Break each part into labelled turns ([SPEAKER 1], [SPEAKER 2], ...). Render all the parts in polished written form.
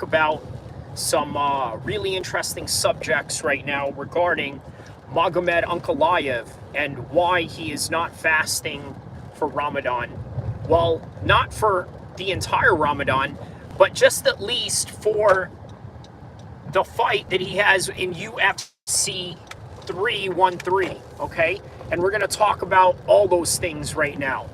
[SPEAKER 1] about some really interesting subjects right now regarding Magomed Ankalaev and why he is not fasting for Ramadan. Well, not for the entire Ramadan, but just at least for the fight that he has in UFC 313, okay? And we're going to talk about all those things right now.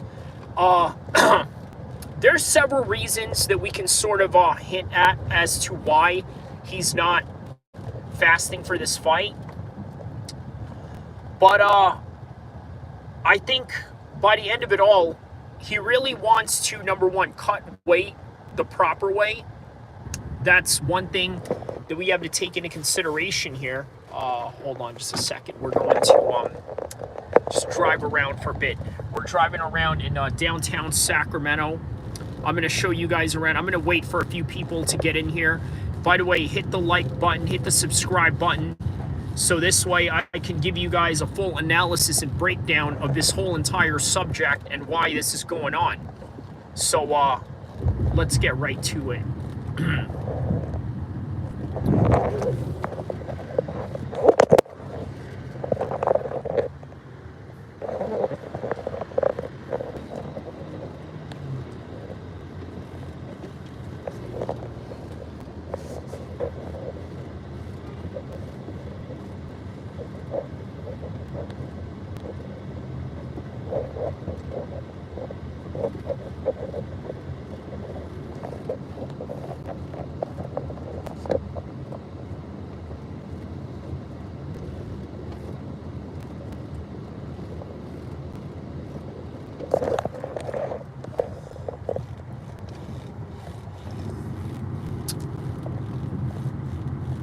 [SPEAKER 1] There's several reasons that we can sort of hint at as to why he's not fasting for this fight. But I think by the end of it all, he really wants to, number one, cut weight the proper way. That's one thing that we have to take into consideration here. Hold on just a second. We're going to just drive around for a bit. We're driving around in downtown Sacramento. I'm going to show you guys around. I'm going to wait for a few people to get in here. By the way, hit the like button, hit the subscribe button, so this way I can give you guys a full analysis and breakdown of this whole entire subject and why this is going on. So let's get right to it.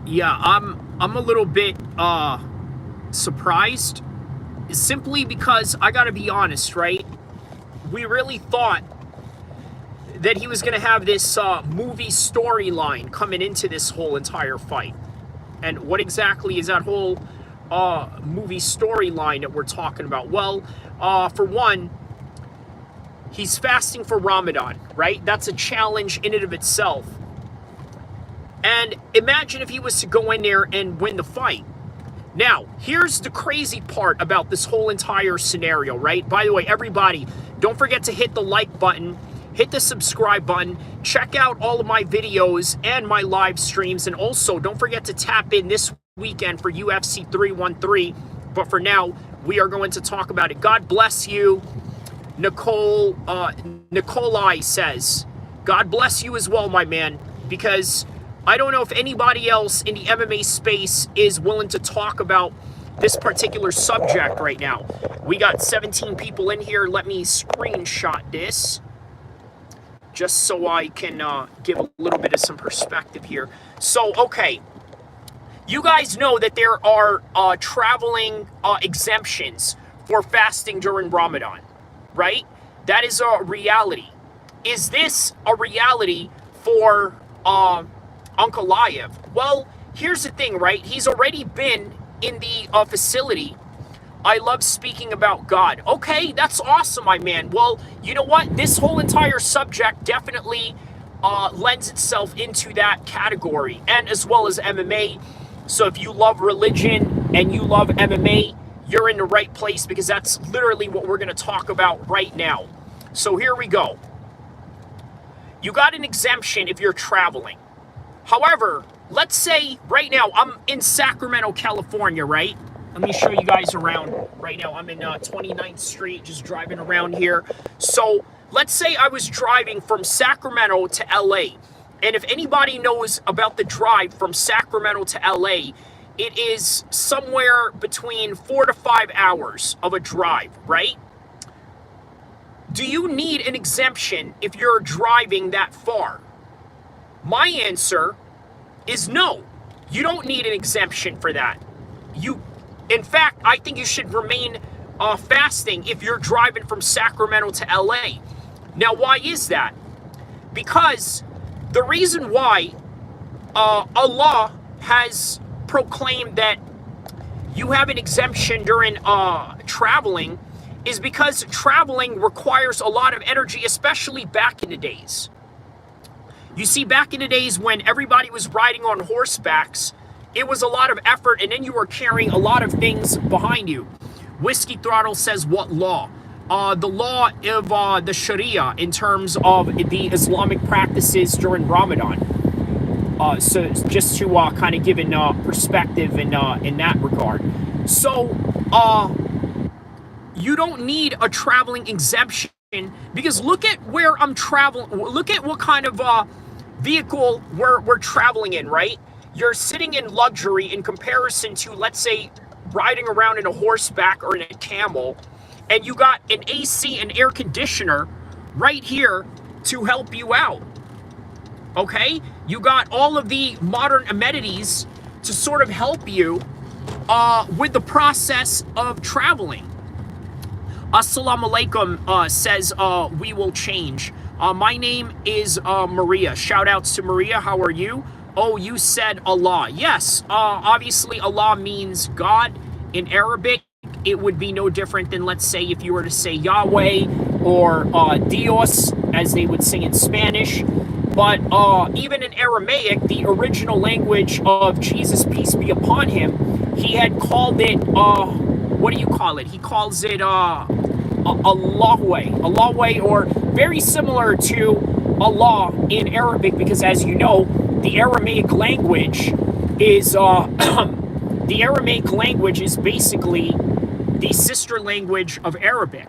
[SPEAKER 1] Yeah, I'm a little bit surprised, simply because I gotta be honest, right? We really thought that he was gonna have this movie storyline coming into this whole entire fight. And what exactly is that whole movie storyline that we're talking about? Well, for one, he's fasting for Ramadan, right? That's a challenge in and of itself. And imagine if he was to go in there and win the fight. Now, here's the crazy part about this whole entire scenario, right? By the way, everybody, don't forget to hit the like button, hit the subscribe button, check out all of my videos and my live streams, and also don't forget to tap in this weekend for UFC 313. But for now, we are going to talk about it. God bless you, Nikolai says. God bless you as well, my man, because I don't know if anybody else in the MMA space is willing to talk about this particular subject right now. We got 17 people in here. Let me screenshot this just so I can give a little bit of some perspective here. So, okay. You guys know that there are traveling exemptions for fasting during Ramadan, right? That is a reality. Is this a reality for Ankalaev? Well, here's the thing, right? He's already been in the facility. I love speaking about God. Okay, that's awesome, my man. Well, you know what? This whole entire subject definitely lends itself into that category, and as well as MMA. So if you love religion and you love MMA, you're in the right place, because that's literally what we're going to talk about right now. So here we go. You got an exemption if you're traveling. However, let's say right now I'm in Sacramento, California, right? Let me show you guys around right now. I'm in 29th Street, just driving around here. So let's say I was driving from Sacramento to LA. And if anybody knows about the drive from Sacramento to LA, it is somewhere between 4 to 5 hours of a drive, right? Do you need an exemption if you're driving that far? My answer is no. You don't need an exemption for that. In fact, I think you should remain fasting if you're driving from Sacramento to LA. Now, why is that? Because the reason why Allah has proclaimed that you have an exemption during traveling is because traveling requires a lot of energy, especially back in the days. You see, back in the days when everybody was riding on horsebacks, it was a lot of effort, and then you were carrying a lot of things behind you. Whiskey Throttle says, what law? The law of the Sharia in terms of the Islamic practices during Ramadan. So just to kind of give in perspective in that regard. So you don't need a traveling exemption, because look at where I'm traveling. Look at what kind of vehicle we're traveling in, right? You're sitting in luxury in comparison to, let's say, riding around in a horseback or in a camel, and you got an AC and air conditioner right here to help you out. Okay? You got all of the modern amenities to sort of help you with the process of traveling. Assalamu alaikum says, we will change. My name is Maria. Shout outs to Maria. How are you? Oh, you said Allah. Yes, obviously Allah means God. In Arabic, it would be no different than, let's say, if you were to say Yahweh or Dios, as they would sing in Spanish. But even in Aramaic, the original language of Jesus, peace be upon him, he had called it, what do you call it? He calls it Allahway, or very similar to Allah in Arabic, because as you know, the Aramaic language is basically the sister language of Arabic.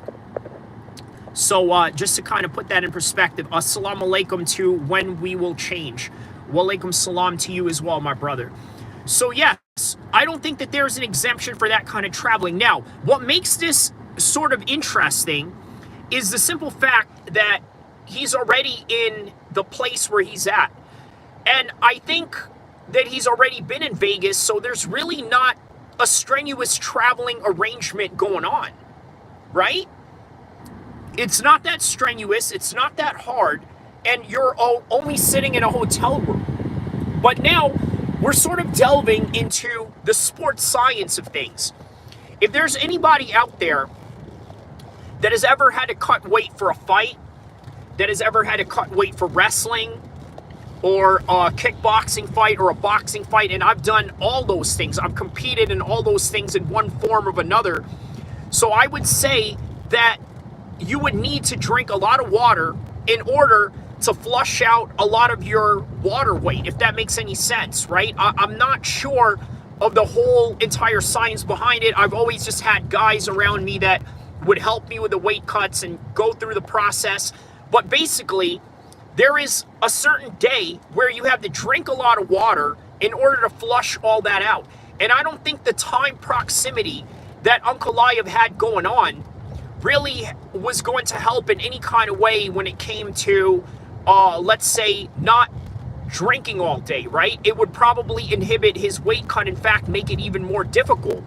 [SPEAKER 1] So just to kind of put that in perspective, assalamu alaikum to when we will change. Wa alaikum salam to you as well, my brother. So yes, I don't think that there's an exemption for that kind of traveling. Now, what makes this sort of interesting is the simple fact that he's already in the place where he's at. And I think that he's already been in Vegas, so there's really not a strenuous traveling arrangement going on, right? It's not that strenuous, it's not that hard, and you're only sitting in a hotel room. But now, we're sort of delving into the sports science of things. If there's anybody out there that has ever had to cut weight for a fight, that has ever had to cut weight for wrestling, or a kickboxing fight, or a boxing fight, and I've done all those things. I've competed in all those things in one form or another. So I would say that you would need to drink a lot of water in order to flush out a lot of your water weight, if that makes any sense, right? I'm not sure of the whole entire science behind it. I've always just had guys around me that would help me with the weight cuts and go through the process. But basically, there is a certain day where you have to drink a lot of water in order to flush all that out. And I don't think the time proximity that Ankalaev had going on really was going to help in any kind of way when it came to, let's say, not drinking all day, right? It would probably inhibit his weight cut, in fact, make it even more difficult.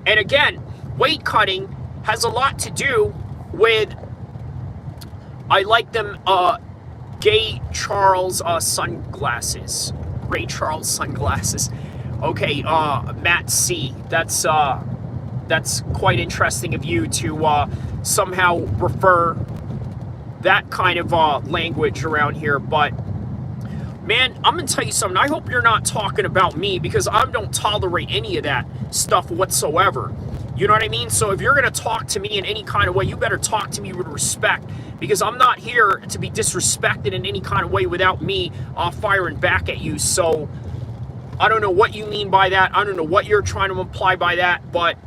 [SPEAKER 1] And again, weight cutting has a lot to do with, I like them, Gay Charles sunglasses. Ray Charles sunglasses. Okay, Matt C. That's quite interesting of you to somehow refer that kind of language around here. But man, I'm gonna tell you something. I hope you're not talking about me, because I don't tolerate any of that stuff whatsoever. You know what I mean? So if you're gonna talk to me in any kind of way, you better talk to me with respect, because I'm not here to be disrespected in any kind of way without me firing back at you. So I don't know what you mean by that. I don't know what you're trying to imply by that, but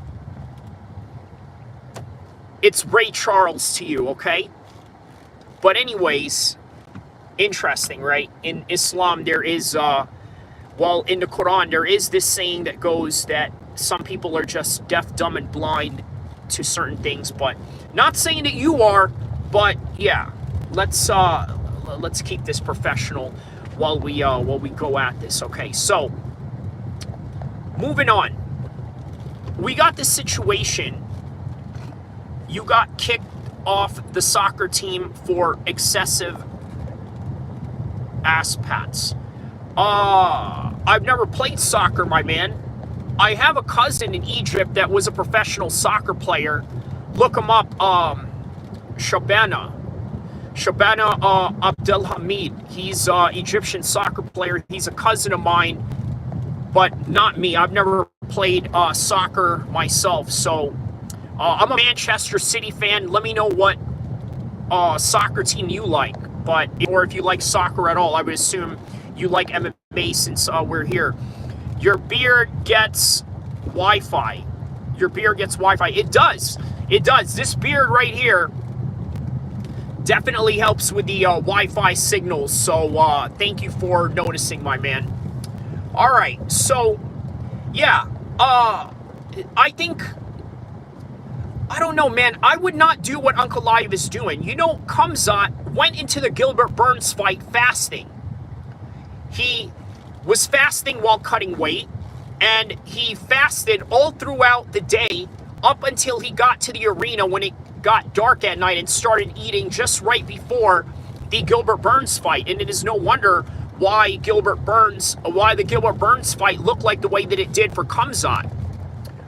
[SPEAKER 1] it's Ray Charles to you, okay? But anyways, interesting, right? In Islam, there is, well, in the Quran, there is this saying that goes that some people are just deaf, dumb, and blind to certain things, but not saying that you are, but yeah, let's keep this professional while we go at this, okay? So, moving on. We got this situation. You got kicked off the soccer team for excessive ass pats. I've never played soccer, my man. I have a cousin in Egypt that was a professional soccer player. Look him up, Shabana. Shabana Abdelhamid. He's an Egyptian soccer player. He's a cousin of mine, but not me. I've never played soccer myself. So I'm a Manchester City fan. Let me know what soccer team you like. Or if you like soccer at all, I would assume you like MMA since we're here. Your beard gets Wi-Fi. Your beard gets Wi-Fi. It does. It does. This beard right here definitely helps with the Wi-Fi signals. So thank you for noticing, my man. All right. So, yeah. I think... I don't know, man. I would not do what Ankalaev is doing. You know, Khamzat went into the Gilbert Burns fight fasting. He was fasting while cutting weight, and he fasted all throughout the day up until he got to the arena when it got dark at night and started eating just right before the Gilbert Burns fight. And it is no wonder why the Gilbert Burns fight looked like the way that it did for Khamzat.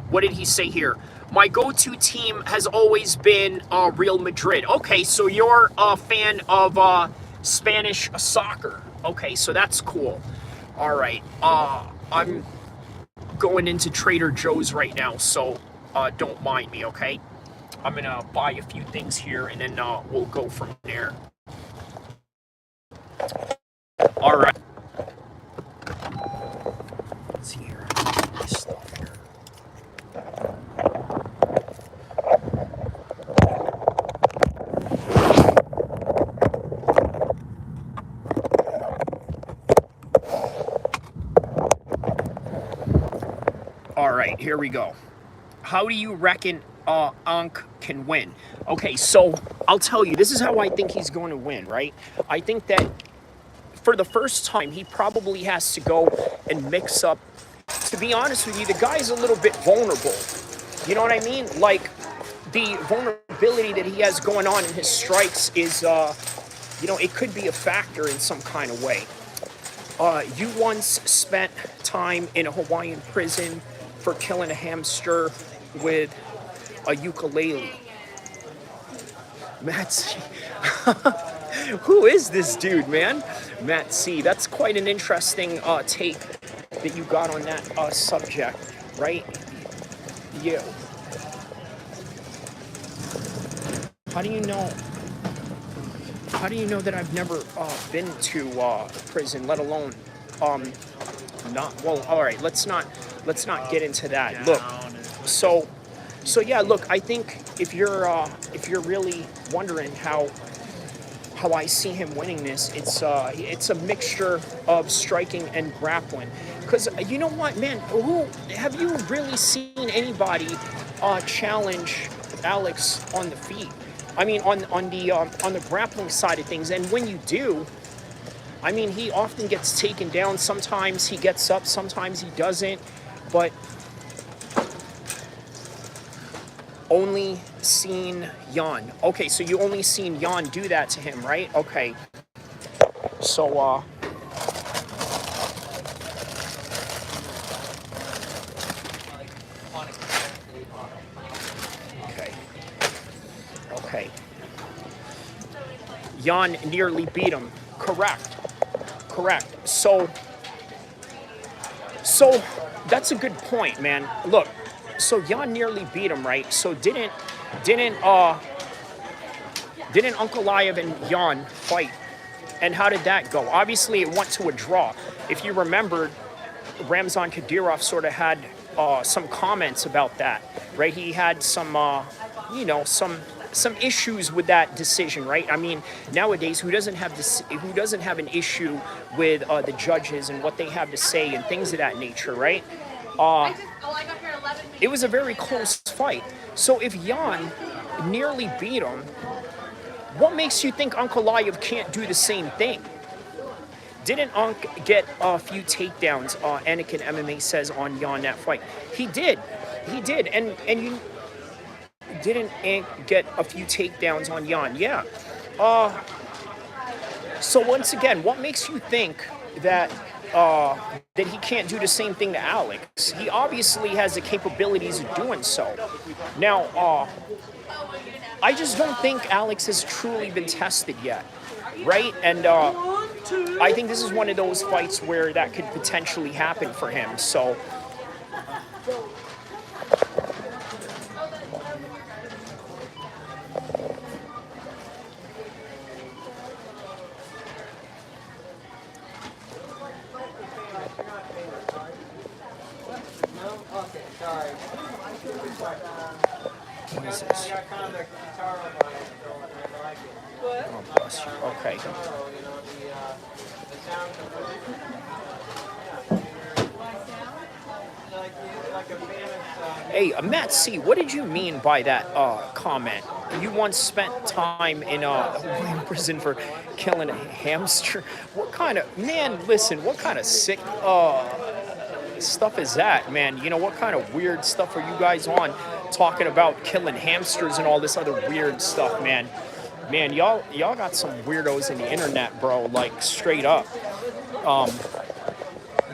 [SPEAKER 1] What did he say here? My go-to team has always been Real Madrid. Okay, so you're a fan of Spanish soccer. Okay, so that's cool. All right, I'm going into Trader Joe's right now, so don't mind me, okay? I'm gonna buy a few things here, and then we'll go from there. All right. Let's see here. This stuff here. All right, here we go. How do you reckon Ankh can win? Okay, so I'll tell you, this is how I think he's going to win, right? I think that for the first time, he probably has to go and mix up. To be honest with you, the guy's a little bit vulnerable. You know what I mean? Like, the vulnerability that he has going on in his strikes is, you know, it could be a factor in some kind of way. You once spent time in a Hawaiian prison for killing a hamster with a ukulele. Matt C. Who is this dude, man? Matt C. That's quite an interesting take that you got on that subject, right? Yeah. How do you know? How do you know that I've never been to prison, let alone not? Well, all right. Let's not get into that. Look, so yeah. Look, I think if you're really wondering how I see him winning this, it's a mixture of striking and grappling. Because you know what, man? Who have you really seen anybody challenge Alex on the feet? I mean, on the grappling side of things. And when you do, I mean, he often gets taken down. Sometimes he gets up, sometimes he doesn't. But only seen Jan. Okay, so you only seen Jan do that to him, right? Okay. So, Okay. Jan nearly beat him. Correct. So that's a good point, man. Look, so Jan nearly beat him, right? So didn't Ankalaev and Jan fight? And how did that go? Obviously, it went to a draw. If you remembered, Ramzan Kadyrov sort of had some comments about that, right? He had some, some issues with that decision, right? I mean, nowadays, who doesn't have an issue with the judges and what they have to say and things of that nature, right? It was a very close fight. So if Jan nearly beat him, what makes you think Ankalaev can't do the same thing? Didn't Ank get a few takedowns, Anakin MMA says, on Jan that fight? He did. And you didn't Ank get a few takedowns on Jan? Yeah. So once again, what makes you think that he can't do the same thing to Alex? He obviously has the capabilities of doing so. Now, I just don't think Alex has truly been tested yet, right? And I think this is one of those fights where that could potentially happen for him. So. What is this? Oh, bless you. Okay. Hey, Matt C., what did you mean by that comment? You once spent time in prison for killing a hamster. What kind of, man, listen, what kind of sick stuff is that, man? You know, what kind of weird stuff are you guys on talking about killing hamsters and all this other weird stuff, man? Man, y'all got some weirdos in the internet, bro, like straight up.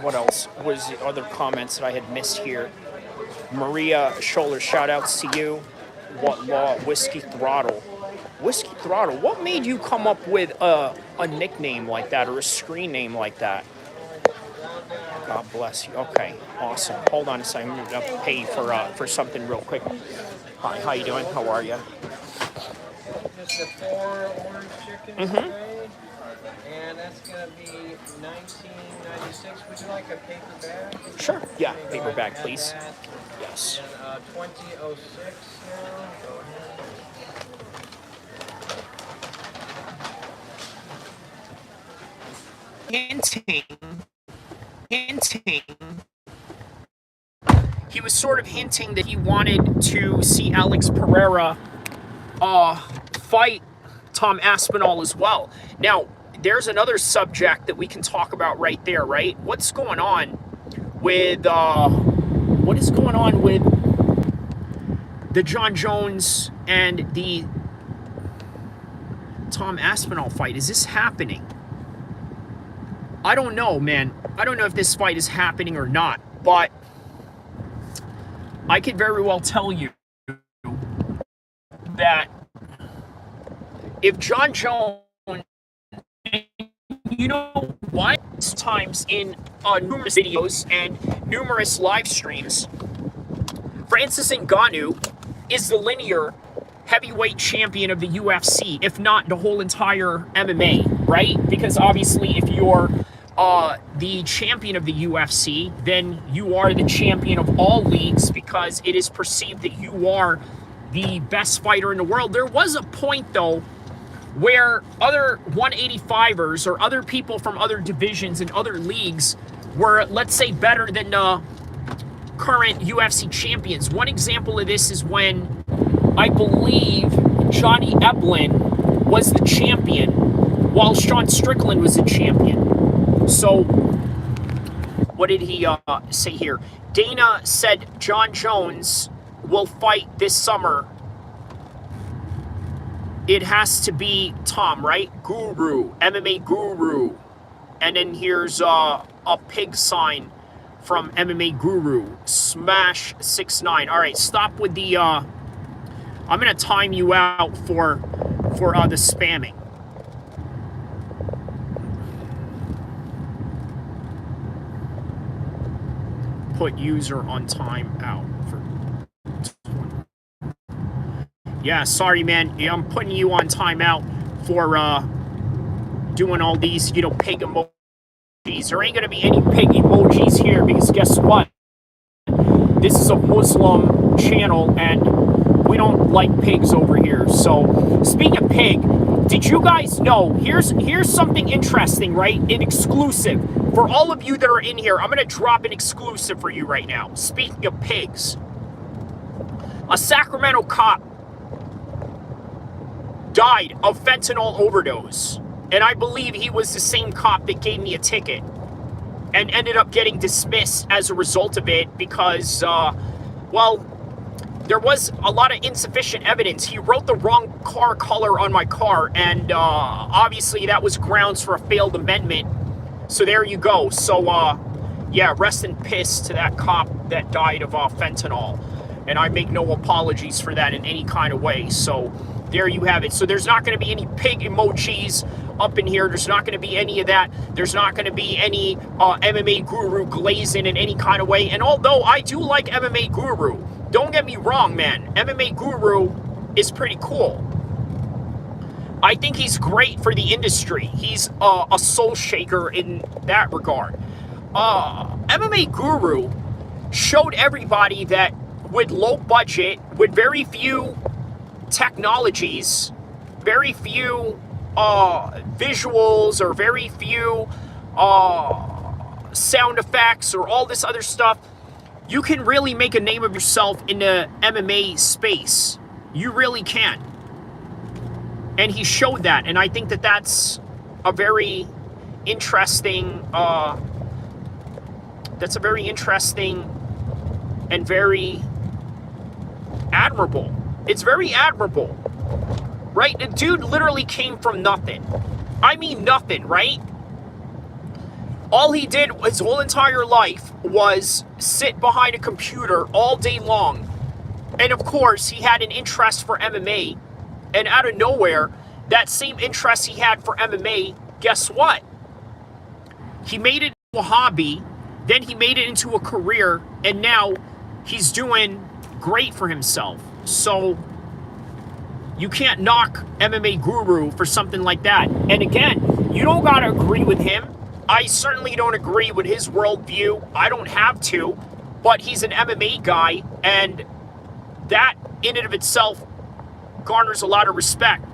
[SPEAKER 1] What else was the other comments that I had missed here? Maria Scholler, shout outs to you. What law? Whiskey Throttle. Whiskey Throttle, what made you come up with a nickname like that or a screen name like that? God bless you. Okay, awesome. Hold on a second. I'm going to pay for something real quick. Hi, how you doing? How are you?
[SPEAKER 2] Just a 4 orange chicken today, and that's going to be $19.96. Would you like a paper bag?
[SPEAKER 1] Sure. Yeah, paper bag, please. Yes.
[SPEAKER 2] And 2006 now. Go ahead.
[SPEAKER 1] Hinting. He was sort of hinting that he wanted to see Alex Pereira fight Tom Aspinall as well. Now, there's another subject that we can talk about right there, right? What's going on with what is going on with the Jon Jones and the Tom Aspinall fight? Is this happening? I don't know, man. I don't know if this fight is happening or not, but I could very well tell you that if Jon Jones, you know what, times in numerous videos and numerous live streams, Francis Ngannou is the linear heavyweight champion of the UFC, if not the whole entire MMA, right? Because obviously if you're the champion of the UFC, then you are the champion of all leagues because it is perceived that you are the best fighter in the world. There was a point, though, where other 185ers or other people from other divisions and other leagues were, let's say, better than the current UFC champions. One example of this is when I believe Johnny Eblin was the champion while Sean Strickland was the champion. So, what did he say here? Dana said Jon Jones will fight this summer. It has to be Tom, right? Guru, MMA Guru. And then here's a pig sign from MMA Guru. Smash 69. All right, stop with the... I'm going to time you out for the spamming. Put user on timeout for 20. Yeah, sorry, man. Yeah, I'm putting you on timeout for doing all these, pig emojis. There ain't gonna be any pig emojis here because guess what? This is a Muslim channel and we don't like pigs over here. So, speaking of pig, did you guys know? Here's something interesting, right? An exclusive. For all of you that are in here, I'm going to drop an exclusive for you right now. Speaking of pigs, a Sacramento cop died of fentanyl overdose. And I believe he was the same cop that gave me a ticket and ended up getting dismissed as a result of it because, there was a lot of insufficient evidence. He wrote the wrong car color on my car, and obviously that was grounds for a failed amendment. So there you go. So, yeah, rest in piss to that cop that died of fentanyl. And I make no apologies for that in any kind of way. So, there you have it. So there's not going to be any pig emojis up in here. There's not going to be any of that. There's not going to be any MMA Guru glazing in any kind of way. And although I do like MMA Guru, don't get me wrong, man. MMA Guru is pretty cool. I think he's great for the industry. He's a soul shaker in that regard. MMA Guru showed everybody that with low budget, with very few technologies, very few visuals, or very few sound effects, or all this other stuff, you can really make a name of yourself in the MMA space. You really can. And he showed that, and I think that that's a very interesting, and very admirable. It's very admirable, right? The dude literally came from nothing. I mean nothing, right? All he did his whole entire life was sit behind a computer all day long. And of course, he had an interest for MMA. And out of nowhere, that same interest he had for MMA, guess what? He made it into a hobby, then he made it into a career, and now he's doing great for himself. So you can't knock MMA Guru for something like that. And again, you don't gotta agree with him. I certainly don't agree with his worldview. I don't have to, but he's an MMA guy, and that in and of itself garners a lot of respect.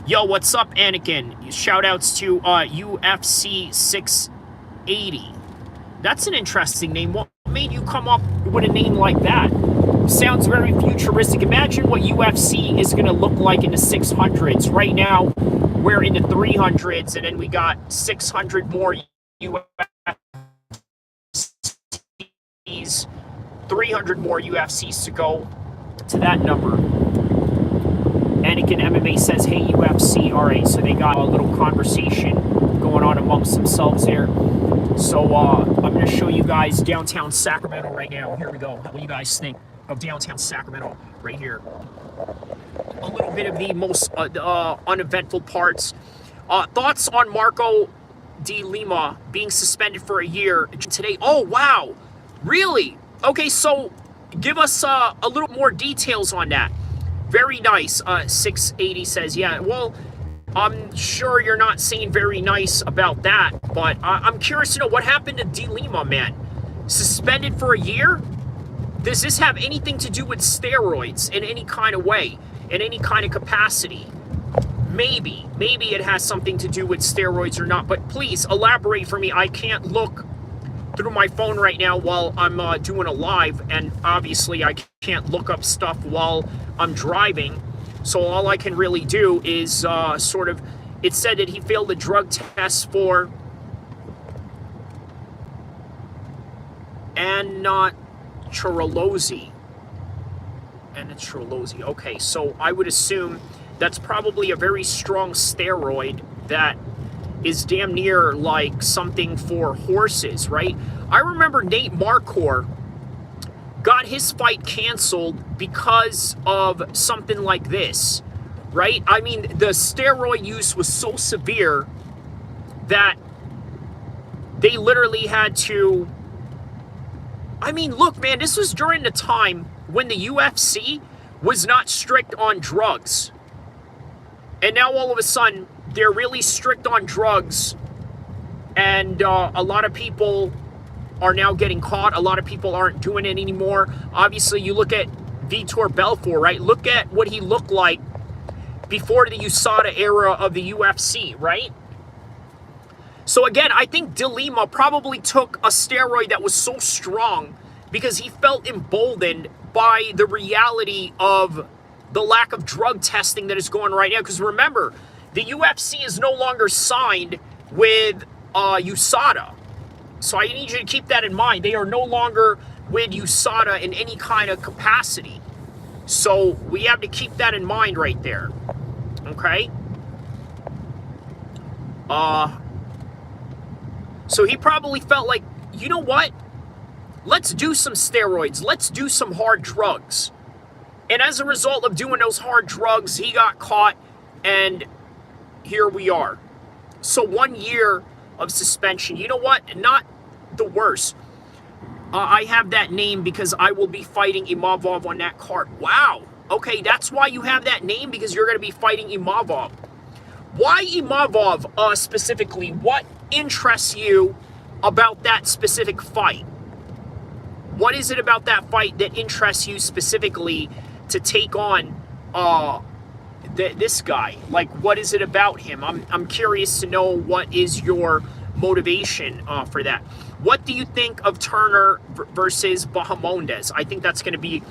[SPEAKER 1] Yo, what's up, Anakin? Shout outs to UFC 680. That's an interesting name. What made you come up with a name like that? Sounds very futuristic. Imagine what UFC is going to look like in the 600s. Right now, we're in the 300s, and then we got 600 more UFCs, 300 more UFCs to go to that number. Anakin MMA says, hey, UFC. All right, so they got a little conversation going on amongst themselves there. So I'm going to show you guys downtown Sacramento right now. Here we go. What do you guys think of downtown Sacramento right here? A little bit of the most uneventful parts. Thoughts on Marco de Lima being suspended for a year today? Oh, wow. Really? Okay, so give us a little more details on that. Very nice. 680 says, yeah, well, I'm sure you're not saying very nice about that, but I'm curious to know what happened to De Lima, man. Suspended for a year? Does this have anything to do with steroids in any kind of way, in any kind of capacity? Maybe it has something to do with steroids or not, but please elaborate for me. I can't look through my phone right now while I'm doing a live, and obviously I can't look up stuff while I'm driving. So all I can really do is sort of, it said that he failed the drug test for anatrolose. Okay, so I would assume that's probably a very strong steroid that is damn near like something for horses, right? I remember Nate Marquardt got his fight canceled because of something like this, right? I mean, the steroid use was so severe that they literally had to... I mean, look, man, this was during the time when the UFC was not strict on drugs. And now all of a sudden, they're really strict on drugs, and a lot of people are now getting caught. A lot of people aren't doing it anymore. Obviously, you look at Vitor Belfort, right? Look at what he looked like before the USADA era of the UFC, right? So again, I think De Lima probably took a steroid that was so strong because he felt emboldened by the reality of the lack of drug testing that is going right now. Because remember, the UFC is no longer signed with USADA. So I need you to keep that in mind. They are no longer with USADA in any kind of capacity. So we have to keep that in mind right there. Okay? So he probably felt like, you know what? Let's do some steroids. Let's do some hard drugs. And as a result of doing those hard drugs, he got caught, and here we are. So 1 year of suspension. You know what? Not the worst. I have that name because I will be fighting Imavov on that card. Wow. Okay, that's why you have that name, because you're going to be fighting Imavov. Why Imavov specifically? What interests you about that specific fight? What is it about that fight that interests you specifically to take on this guy? Like, what is it about him? I'm curious to know what is your motivation for that. What do you think of Turner versus Bahamondes? I think that's going to be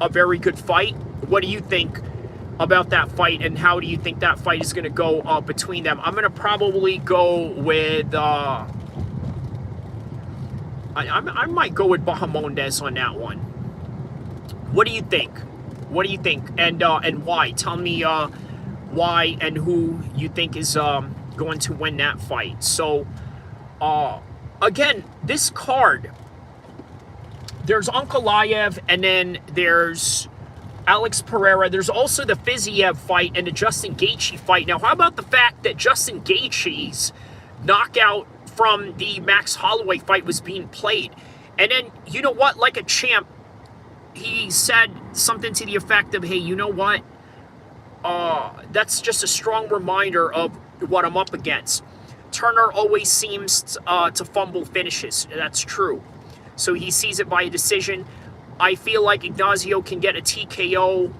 [SPEAKER 1] a very good fight. What do you think about that fight, and how do you think that fight is going to go between them? I'm going to probably go with... I might go with Bahamondes on that one. What do you think? What do you think? And why? Tell me why and who you think is going to win that fight. So, again, this card, there's Ankalaev, and then there's Alex Pereira. There's also the Fiziev fight and the Justin Gaethje fight. Now, how about the fact that Justin Gaethje's knockout from the Max Holloway fight was being played? And then, you know what, like a champ, he said something to the effect of, hey, you know what, that's just a strong reminder of what I'm up against. Turner always seems to fumble finishes. That's true. So he sees it by a decision. I feel like Ignacio can get a TKO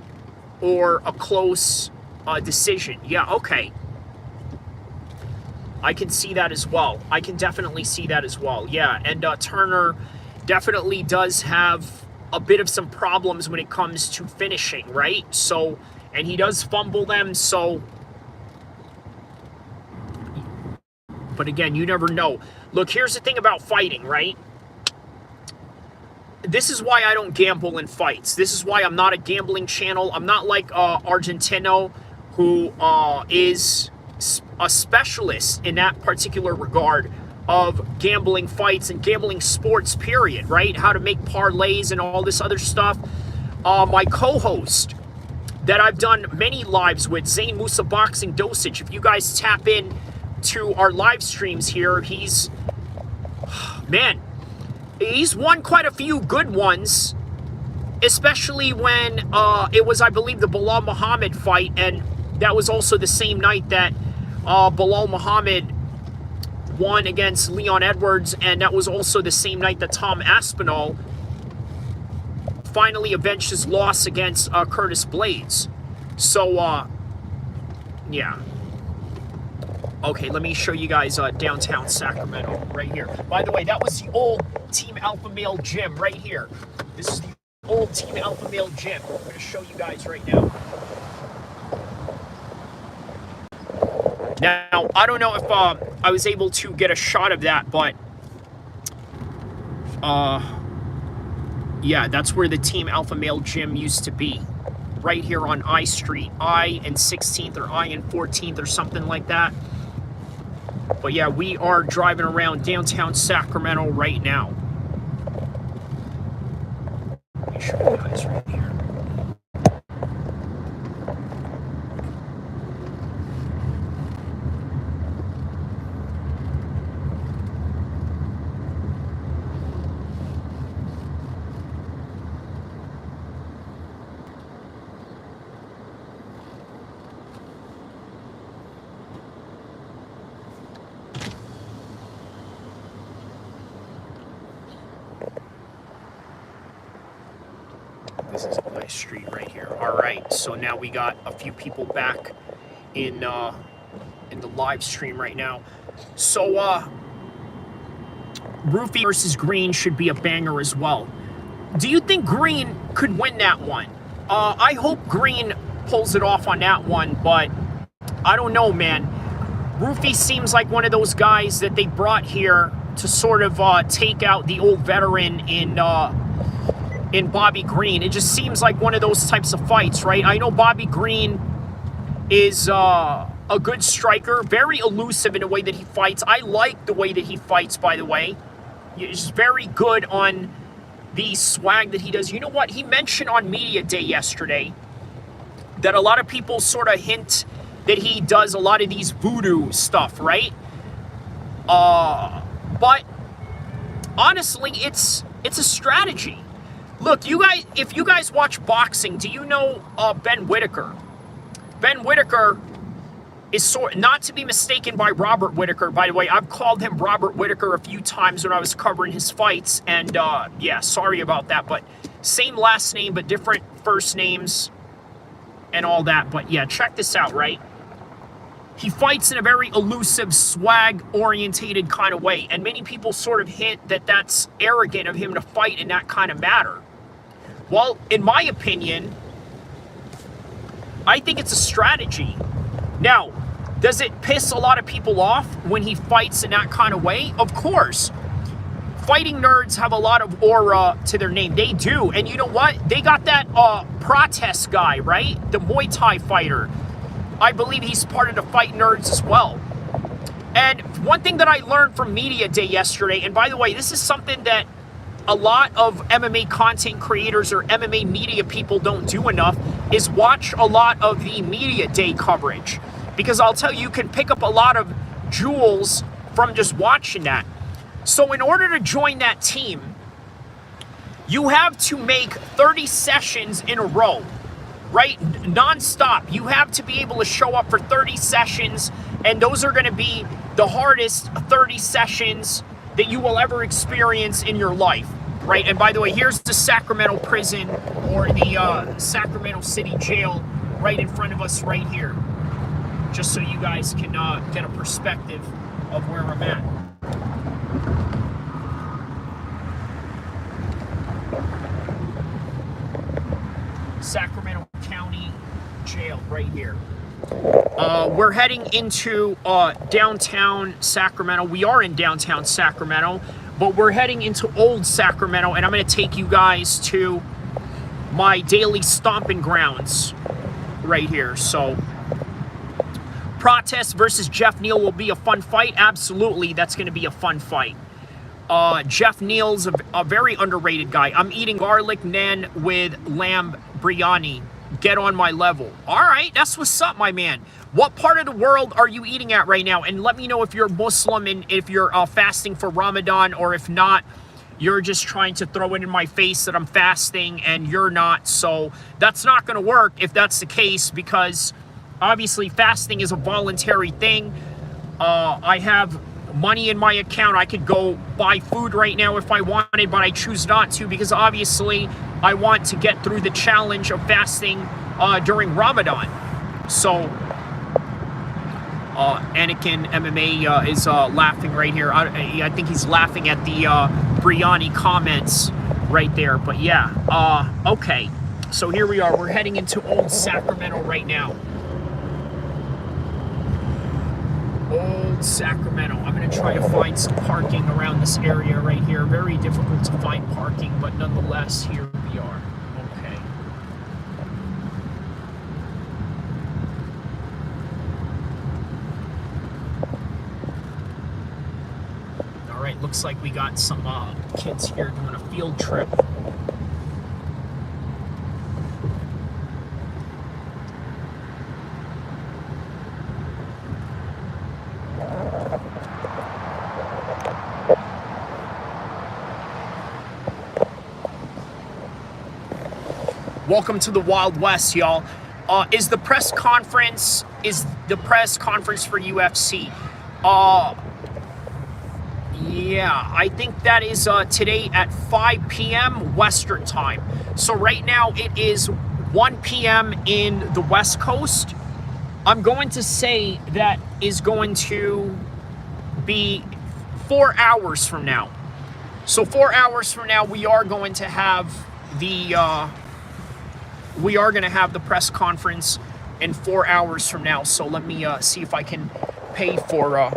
[SPEAKER 1] or a close decision. Yeah, okay. I can see that as well. I can definitely see that as well. Yeah, and Turner definitely does have a bit of some problems when it comes to finishing, right? So, and he does fumble them, so... But again, you never know. Look, here's the thing about fighting, right? This is why I don't gamble in fights. This is why I'm not a gambling channel. I'm not like Argentino, who is a specialist in that particular regard of gambling fights and gambling sports, period, right? How to make parlays and all this other stuff. My co-host that I've done many lives with, Zane Musa Boxing Dosage, if you guys tap in to our live streams here, he's, man, he's won quite a few good ones, especially when it was, I believe, the Bilal Muhammad fight, and that was also the same night that Bilal Muhammad won against Leon Edwards, and that was also the same night that Tom Aspinall finally avenged his loss against Curtis Blades. So, yeah. Okay, let me show you guys downtown Sacramento, right here. By the way, that was the old Team Alpha Male gym right here. This is the old Team Alpha Male gym. I'm going to show you guys right now. Now, I don't know if I was able to get a shot of that, but yeah, that's where the Team Alpha Male gym used to be. Right here on I Street, I and 16th or I and 14th or something like that. But yeah, we are driving around downtown Sacramento right now. Let me show you guys right here. This is a nice street right here. All right, so now we got a few people back in the live stream right now. So, Roofy versus Green should be a banger as well. Do you think Green could win that one? I hope Green pulls it off on that one, but I don't know, man. Roofy seems like one of those guys that they brought here to sort of take out the old veteran in Bobby Green. It just seems like one of those types of fights, right? I know Bobby Green is a good striker, very elusive in the way that he fights. I like the way that he fights, by the way. He's very good on the swag that he does. You know what? He mentioned on Media Day yesterday that a lot of people sort of hint that he does a lot of these voodoo stuff, right? But honestly, it's a strategy. Look, you guys, if you guys watch boxing, do you know Ben Whitaker? Ben Whitaker is not to be mistaken by Robert Whitaker, by the way. I've called him Robert Whitaker a few times when I was covering his fights, and yeah, sorry about that, but same last name, but different first names and all that. But yeah, check this out, right? He fights in a very elusive, swag-orientated kind of way, and many people sort of hint that that's arrogant of him to fight in that kind of manner. Well, in my opinion, I think it's a strategy. Now, does it piss a lot of people off when he fights in that kind of way? Of course. Fighting nerds have a lot of aura to their name. They do. And you know what? They got that protest guy, right? The Muay Thai fighter. I believe he's part of the Fight Nerds as well. And one thing that I learned from Media Day yesterday, and by the way, this is something that a lot of MMA content creators or MMA media people don't do enough, is watch a lot of the Media Day coverage. Because I'll tell you, you can pick up a lot of jewels from just watching that. So in order to join that team, you have to make 30 sessions in a row, right? Non-stop. You have to be able to show up for 30 sessions, and those are going to be the hardest 30 sessions that you will ever experience in your life, right? And by the way, here's the Sacramento prison, or the Sacramento City Jail, right in front of us right here, just so you guys can get a perspective of where I'm at. Sacramento County Jail right here. We're heading into downtown Sacramento. We are in downtown Sacramento, but we're heading into old Sacramento, and I'm going to take you guys to my daily stomping grounds right here. So, Protest versus Jeff Neal will be a fun fight. Absolutely, that's going to be a fun fight. Jeff Neal's a very underrated guy. I'm eating garlic naan with lamb biryani. Get on my level. All right, that's what's up, my man. What part of the world are you eating at right now? And let me know if you're Muslim and if you're fasting for Ramadan, or if not, you're just trying to throw it in my face that I'm fasting and you're not. So that's not going to work if that's the case, because obviously fasting is a voluntary thing. I have money in my account. I could go buy food right now if I wanted, but I choose not to, because obviously I want to get through the challenge of fasting during Ramadan. So Anakin MMA is laughing right here. I think he's laughing at the biryani comments right there. But yeah, okay. So here we are. We're heading into old Sacramento right now. Old Sacramento. I'm going to try to find some parking around this area right here. Very difficult to find parking, but nonetheless, here we are. Okay. All right, looks like we got some kids here doing a field trip. Welcome to the Wild West, y'all. Is the press conference for UFC? Yeah, I think that is today at 5 p.m. Western time. So right now it is 1 p.m. in the West Coast. I'm going to say that is going to be 4 hours from now. So 4 hours from now, we are going to have the press conference in 4 hours from now. So let me see if I can pay for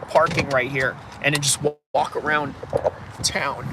[SPEAKER 1] parking right here and then just walk around town.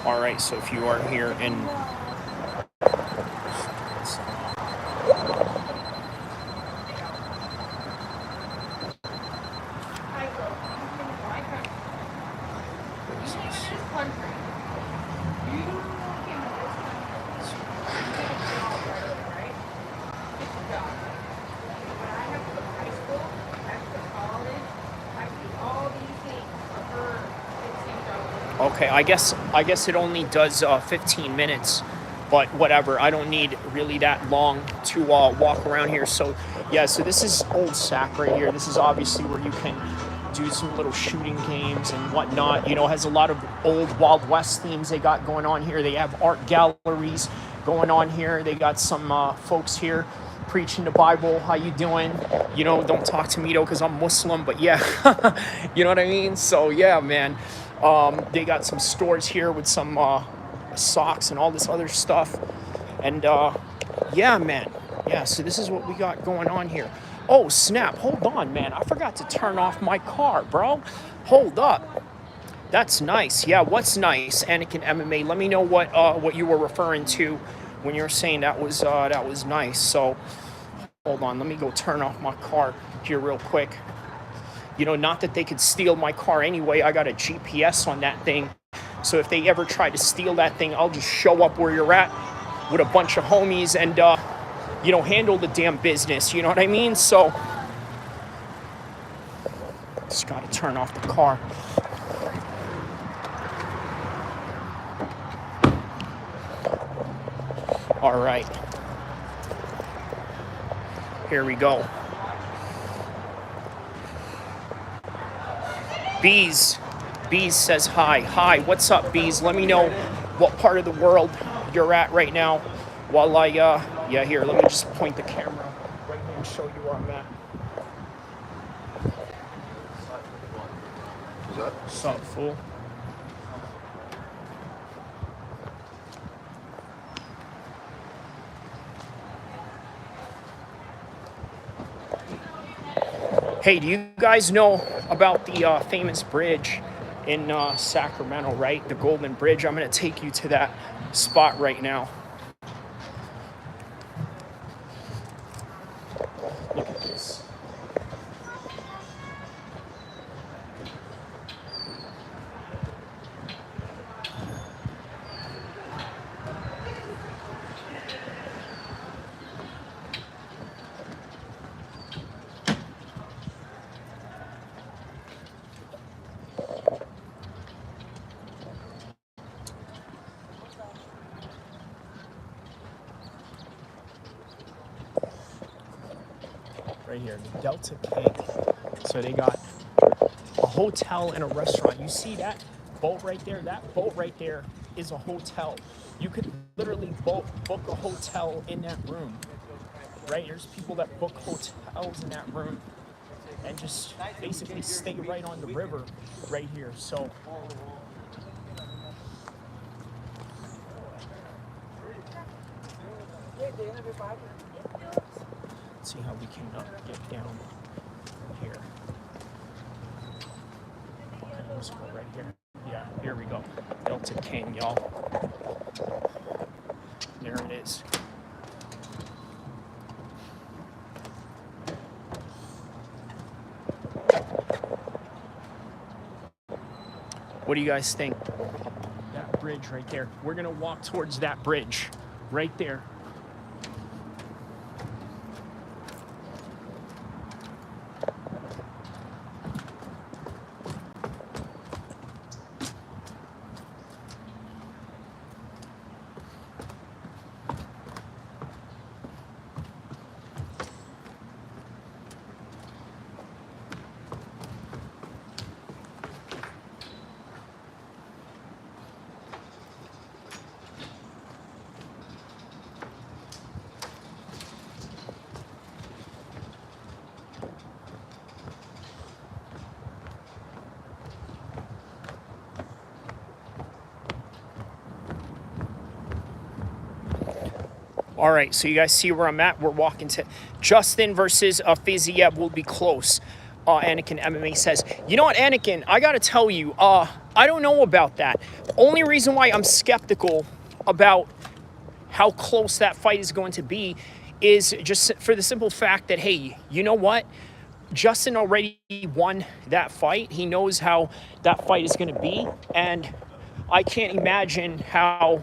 [SPEAKER 1] All right, so if you are here in okay, I guess it only does 15 minutes, but whatever. I don't need really that long to walk around here. So yeah, so this is Old Sac right here. This is obviously where you can do some little shooting games and whatnot. You know, has a lot of old Wild West themes they got going on here. They have art galleries going on here. They got some folks here preaching the Bible. How you doing? You know, don't talk to me though, because I'm Muslim, but yeah, you know what I mean? So yeah, man. They got some stores here with some socks and all this other stuff. And yeah, man. Yeah, so this is what we got going on here. Oh, snap. Hold on, man. I forgot to turn off my car, bro. Hold up. That's nice. Yeah, what's nice? Anakin MMA. Let me know what you were referring to when you were saying that was nice. So hold on. Let me go turn off my car here real quick. You know, not that they could steal my car anyway. I got a GPS on that thing. So if they ever try to steal that thing, I'll just show up where you're at with a bunch of homies and, you know, handle the damn business. You know what I mean? So just got to turn off the car. All right. Here we go. Bees says hi. Hi, what's up, Bees? Let me know what part of the world you're at right now while I, yeah, here, let me just point the camera right here and show you where I'm at. What's up, fool? Hey, do you guys know about the famous bridge in Sacramento, right? The Golden Bridge. I'm going to take you to that spot right now. Look at this. Right here, the El-Kheer. So they got a hotel and a restaurant. You see that boat right there? That boat right there is a hotel. You could literally book a hotel in that room. Right? There's people that book hotels in that room and just basically stay right on the river right here. So let's see how we can get down here. Let's go right here. Yeah, here we go. El-Kheer, y'all. There it is. What do you guys think? That bridge right there. We're gonna walk towards that bridge right there. All right, so you guys see where I'm at. We're walking to Justin versus Fiziev will be close. Anakin MMA says, you know what, Anakin, I gotta tell you, I don't know about that. Only reason why I'm skeptical about how close that fight is going to be is just for the simple fact that, hey, you know what? Justin already won that fight. He knows how that fight is going to be, and I can't imagine how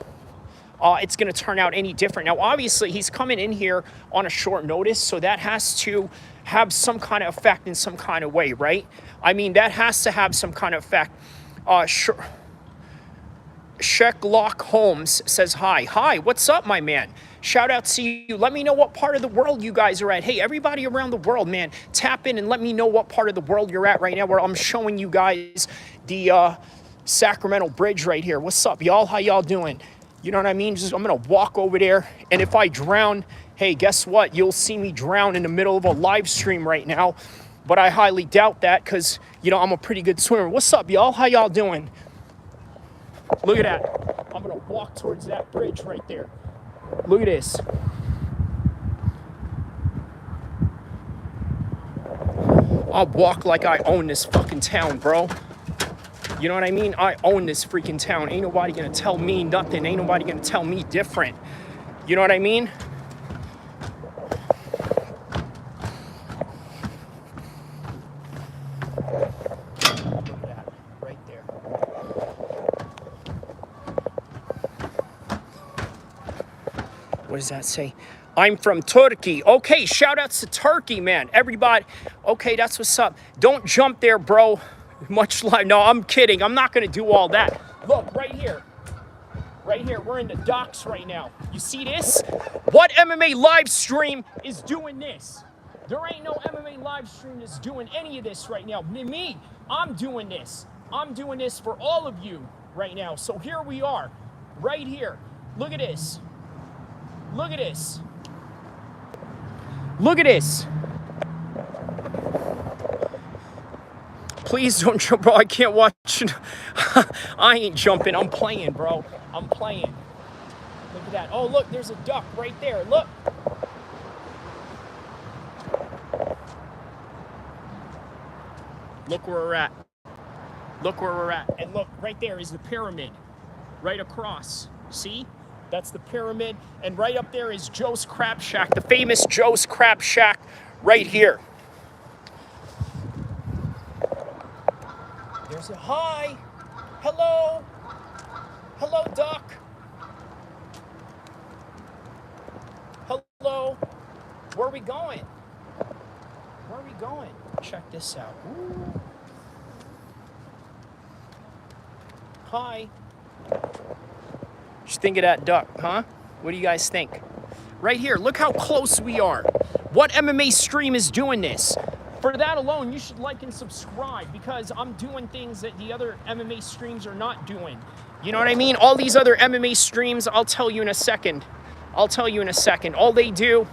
[SPEAKER 1] it's going to turn out any different. Now, obviously, he's coming in here on a short notice, so that has to have some kind of effect in some kind of way, right? I mean, that has to have some kind of effect. Shecklock Holmes says, hi. Hi, what's up, my man? Shout out to you. Let me know what part of the world you guys are at. Hey, everybody around the world, man, tap in and let me know what part of the world you're at right now, where I'm showing you guys the Sacramento Bridge right here. What's up, y'all? How y'all doing? You know what I mean? I'm going to walk over there, and if I drown, hey, guess what? You'll see me drown in the middle of a live stream right now, but I highly doubt that because, you know, I'm a pretty good swimmer. What's up, y'all? How y'all doing? Look at that. I'm going to walk towards that bridge right there. Look at this. I'll walk like I own this fucking town, bro. You know what I mean? I own this freaking town. Ain't nobody gonna tell me nothing. Ain't nobody gonna tell me different. You know what I mean? Look at that, right there. What does that say? I'm from Turkey. Okay, shout outs to Turkey, man. Everybody. Okay, that's what's up. Don't jump there, bro. Much like, no, I'm kidding. I'm not going to do all that. Look, right here. Right here. We're in the docks right now. You see this? What MMA live stream is doing this? There ain't no MMA live stream that's doing any of this right now. Me, I'm doing this. I'm doing this for all of you right now. So here we are. Right here. Look at this. Look at this. Look at this. Please don't jump, bro. I can't watch it. I ain't jumping. I'm playing, bro. I'm playing. Look at that. Oh, look, there's a duck right there. Look. Look where we're at. Look where we're at. And look, right there is the pyramid. Right across. See? That's the pyramid. And right up there is Joe's Crab Shack. The famous Joe's Crab Shack right here. There's a hi. Hello. Hello, duck. Hello. Where are we going? Where are we going? Check this out. Ooh. Hi. Just think of that duck, huh? What do you guys think? Right here, look how close we are. What MMA stream is doing this? For that alone, you should like and subscribe because I'm doing things that the other MMA streams are not doing. You know what I mean? All these other MMA streams, I'll tell you in a second. I'll tell you in a second. All they do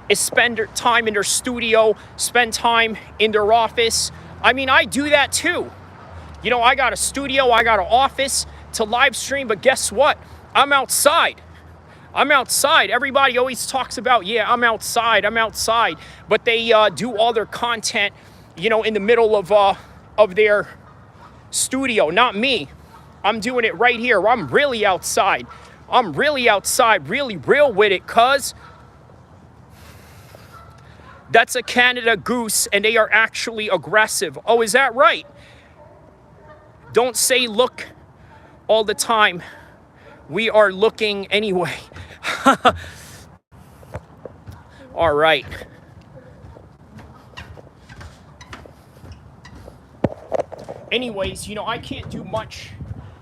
[SPEAKER 1] is spend time in their studio, spend time in their office. I mean, I do that too. You know, I got a studio, I got an office to live stream, but guess what? I'm outside. I'm outside. Everybody always talks about, yeah, I'm outside, but they do all their content, you know, in the middle of their studio. Not me. I'm doing it right here. I'm really outside. I'm really outside, really real with it, cuz that's a Canada goose, and they are actually aggressive. Oh, is that right? Don't say look all the time. We are looking anyway. All right. Anyways, you know, I can't do much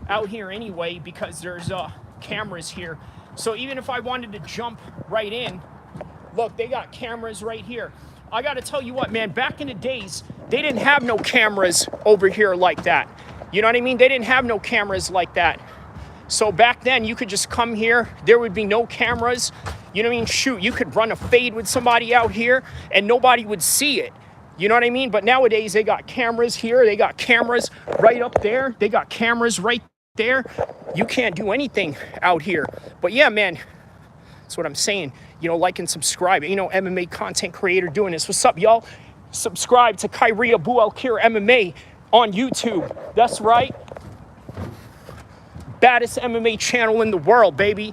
[SPEAKER 1] out here anyway because there's cameras here. So even if I wanted to jump right in, look, they got cameras right here. I got to tell you what, man, back in the days, they didn't have no cameras over here like that. You know what I mean? They didn't have no cameras like that. So back then, you could just come here. There would be no cameras. You know what I mean? Shoot, you could run a fade with somebody out here and nobody would see it. You know what I mean? But nowadays, they got cameras here. They got cameras right up there. They got cameras right there. You can't do anything out here. But yeah, man, that's what I'm saying. You know, like and subscribe. You know, MMA content creator doing this. What's up, y'all? Subscribe to Kyrie Abu El-Kheer MMA on YouTube. That's right. Baddest MMA channel in the world, baby.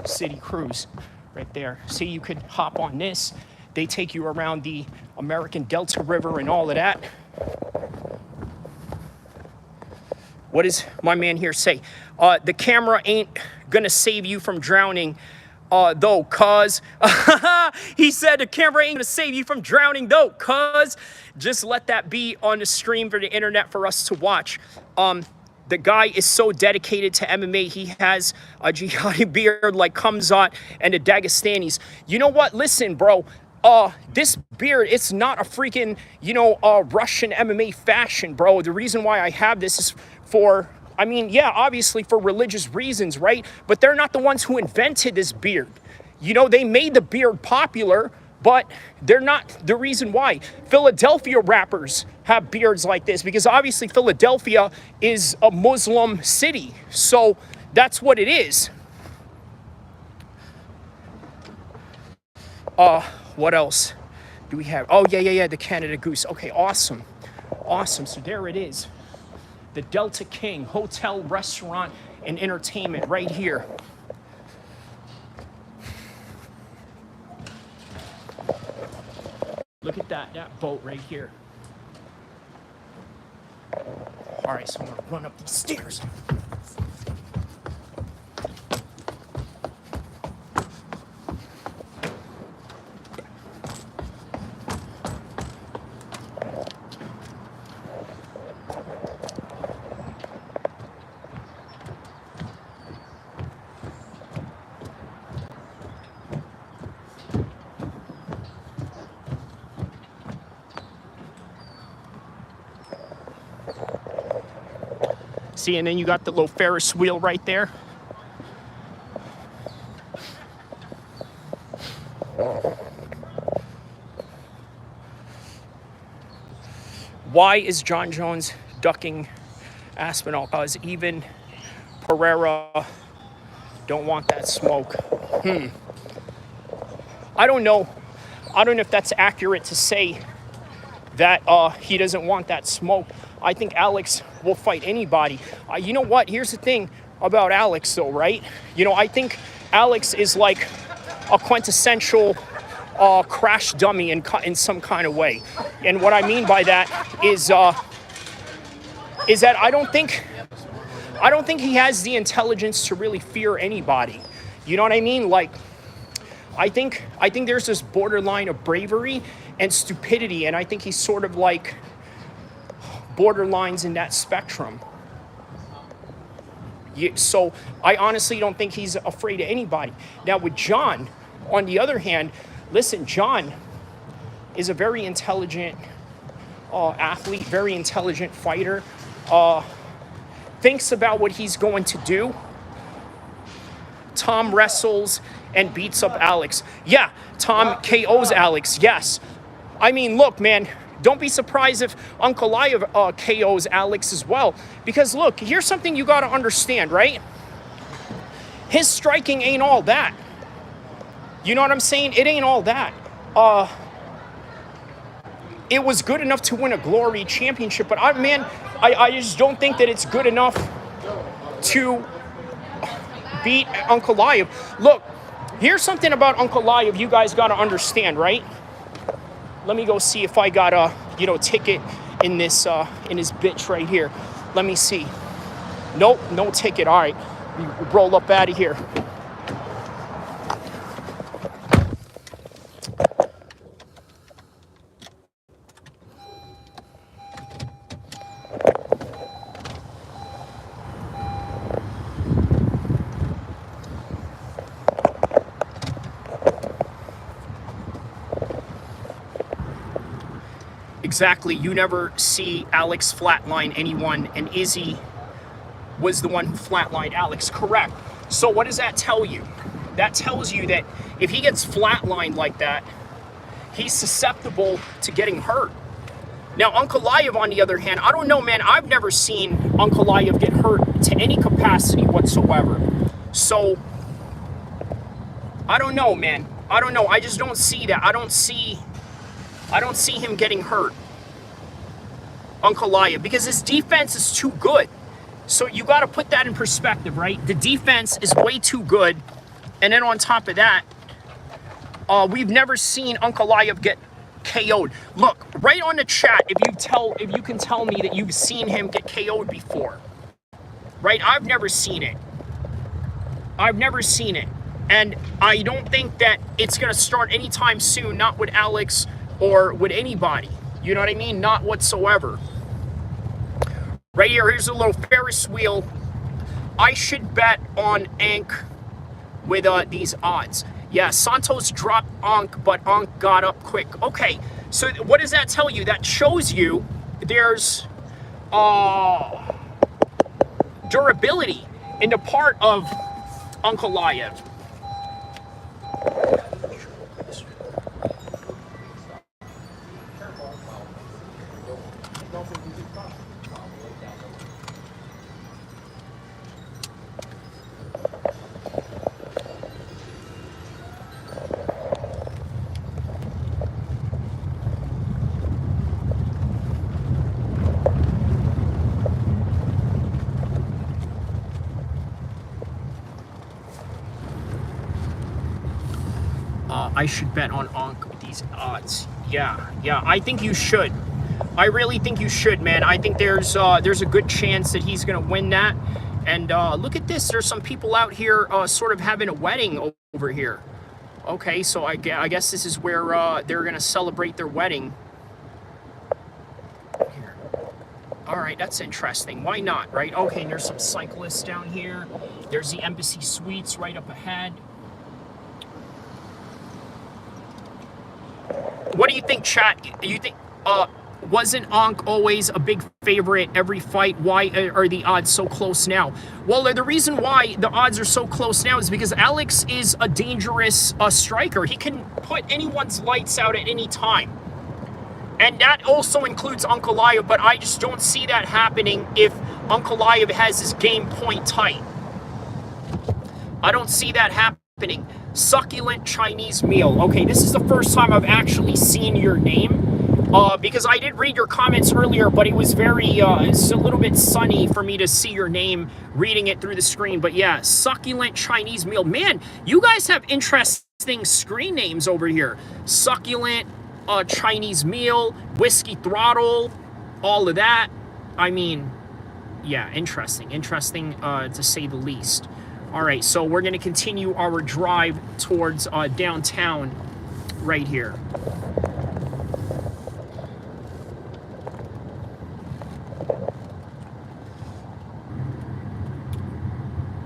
[SPEAKER 1] City Cruise right there. See, you could hop on this. They take you around the American Delta River and all of that. What does my man here say? The camera ain't gonna save you from drowning, though, cuz. He said the camera ain't gonna save you from drowning, though, cuz. Just let that be on the stream for the internet for us to watch. The guy is so dedicated to MMA. He has a jihadi beard like Kamzat and the Dagestanis. You know what? Listen, bro. This beard, it's not a freaking, Russian MMA fashion, bro. The reason why I have this is for, I mean, yeah, obviously for religious reasons, right? But they're not the ones who invented this beard. They made the beard popular, but they're not the reason why. Philadelphia rappers have beards like this because obviously Philadelphia is a Muslim city. So that's what it is. What else do we have? Oh, yeah, the Canada Goose. Okay, awesome. So there it is. The Delta King Hotel, Restaurant, and Entertainment right here. Look at that boat right here. All right, so I'm gonna run up these stairs. See, and then you got the little Ferris wheel right there. Why is John Jones ducking Aspinall? Because even Pereira don't want that smoke. I don't know if that's accurate to say that he doesn't want that smoke. I think Alex will fight anybody. You know what? Here's the thing about Alex, though, right? I think Alex is like a quintessential crash dummy in some kind of way. And what I mean by that is that I don't think he has the intelligence to really fear anybody. You know what I mean? Like, I think there's this borderline of bravery and stupidity, and I think he's sort of like borderlines in that spectrum. So I honestly don't think he's afraid of anybody. Now with John, on the other hand, listen, John is a very intelligent athlete, very intelligent fighter, thinks about what he's going to do. Tom wrestles and beats up Alex. Yeah, Tom KOs Alex, yes. I mean, look, man, don't be surprised if Ankalaev KOs Alex as well. Because, look, here's something you got to understand, right? His striking ain't all that. You know what I'm saying? It ain't all that. It was good enough to win a Glory championship, but I just don't think that it's good enough to beat Ankalaev. Look, here's something about Ankalaev you guys got to understand, right? Let me go see if I got a, ticket in this bitch right here. Let me see. Nope, no ticket. All right, we roll up out of here. Exactly, you never see Alex flatline anyone, and Izzy was the one who flatlined Alex, correct. So what does that tell you? That tells you that if he gets flatlined like that, he's susceptible to getting hurt. Now, Ankalaev, on the other hand, I don't know, man, I've never seen Ankalaev get hurt to any capacity whatsoever. So, I don't know, man. I don't know. I just don't see that. I don't see him getting hurt, Ankalaev, because his defense is too good. So you got to put that in perspective, right? The defense is way too good, and then on top of that, we've never seen Ankalaev get KO'd. Look, right on the chat, if you can tell me that you've seen him get KO'd before, right? I've never seen it. I've never seen it. And I don't think that it's going to start anytime soon, not with Alex or with anybody. You know what I mean? Not whatsoever. Right here, here's a little Ferris wheel. I should bet on Ank with these odds. Yeah, Santos dropped Ank, but Ank got up quick. Okay, so what does that tell you? That shows you there's durability in the part of Ankalaev. I should bet on Ank with these odds. Yeah, I think you should. I really think you should, man. I think there's a good chance that he's going to win that. And look at this. There's some people out here sort of having a wedding over here. Okay, so I guess this is where they're going to celebrate their wedding. Here. All right, that's interesting. Why not, right? Okay, and there's some cyclists down here. There's the Embassy Suites right up ahead. What do you think, chat? You think wasn't Ank always a big favorite every fight? Why are the odds so close now? Well, the reason why the odds are so close now is because Alex is a dangerous striker. He can put anyone's lights out at any time. And that also includes Ankalaev, but I just don't see that happening if Ankalaev has his game point tight. I don't see that happening. Succulent Chinese meal. Okay, this is the first time I've actually seen your name. Because I did read your comments earlier, but it was it's a little bit sunny for me to see your name reading it through the screen. But yeah, Succulent Chinese meal. Man, you guys have interesting screen names over here. Succulent Chinese meal, Whiskey Throttle, all of that. I mean, yeah, interesting to say the least. All right, so we're going to continue our drive towards downtown right here.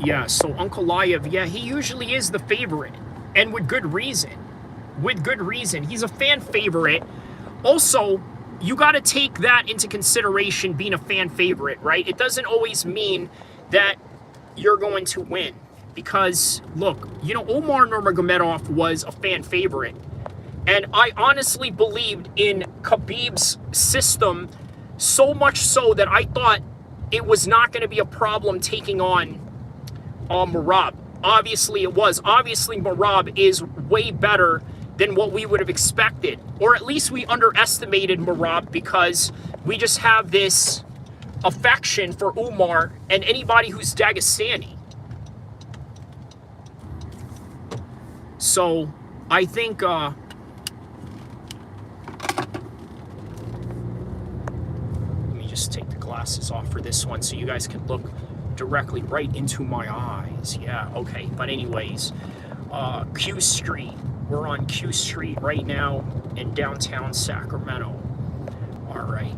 [SPEAKER 1] Yeah, so Ankalaev, yeah, he usually is the favorite, and with good reason. With good reason. He's a fan favorite. Also, you got to take that into consideration, being a fan favorite, right? It doesn't always mean that you're going to win. Because, look, you know, Omar Nurmagomedov was a fan favorite. And I honestly believed in Khabib's system so much so that I thought it was not going to be a problem taking on Merab. Obviously it was. Obviously Merab is way better than what we would have expected. Or at least we underestimated Merab because we just have this affection for Umar and anybody who's Dagestani. So I think let me just take the glasses off for this one so you guys can look directly right into my eyes. Yeah, okay. But anyways, Q Street. We're on Q Street right now in downtown Sacramento. All right.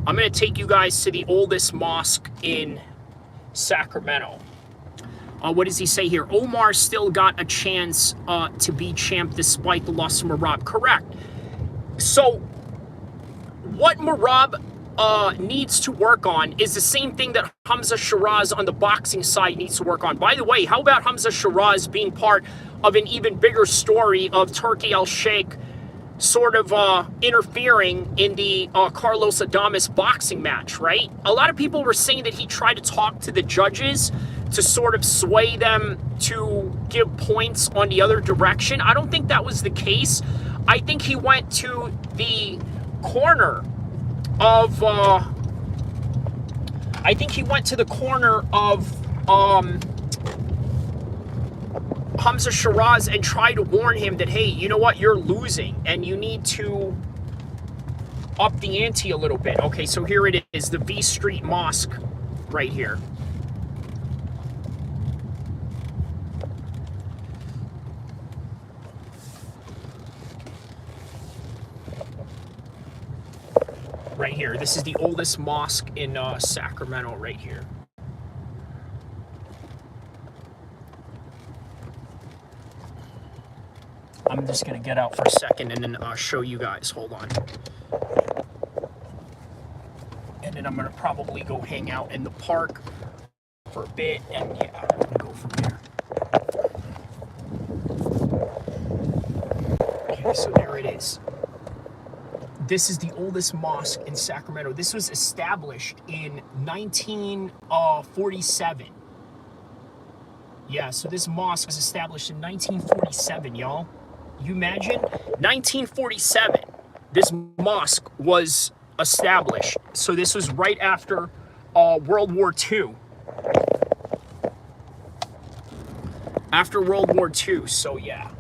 [SPEAKER 1] I'm going to take you guys to the oldest mosque in Sacramento. What does he say here? Omar still got a chance to be champ despite the loss of Merab. Correct. So what Merab needs to work on is the same thing that Hamza Shiraz on the boxing side needs to work on. By the way, how about Hamza Shiraz being part of an even bigger story of Turki Al-Sheikh sort of interfering in the Carlos Adames boxing match, right? A lot of people were saying that he tried to talk to the judges to sort of sway them to give points on the other direction. I don't think that was the case. I think he went to the corner of Hamza Shiraz and tried to warn him that, hey, you know what, you're losing and you need to up the ante a little bit. Okay, so here it is, the V Street Mosque right here. Right here. This is the oldest mosque in Sacramento right here. I'm just going to get out for a second and then show you guys. Hold on. And then I'm going to probably go hang out in the park for a bit. And yeah, I'm going to go from there. Okay, so there it is. This is the oldest mosque in Sacramento. This was established in 1947. Yeah, so this mosque was established in 1947, y'all. You imagine? 1947, this mosque was established. So this was right after World War II. After World War II, so yeah.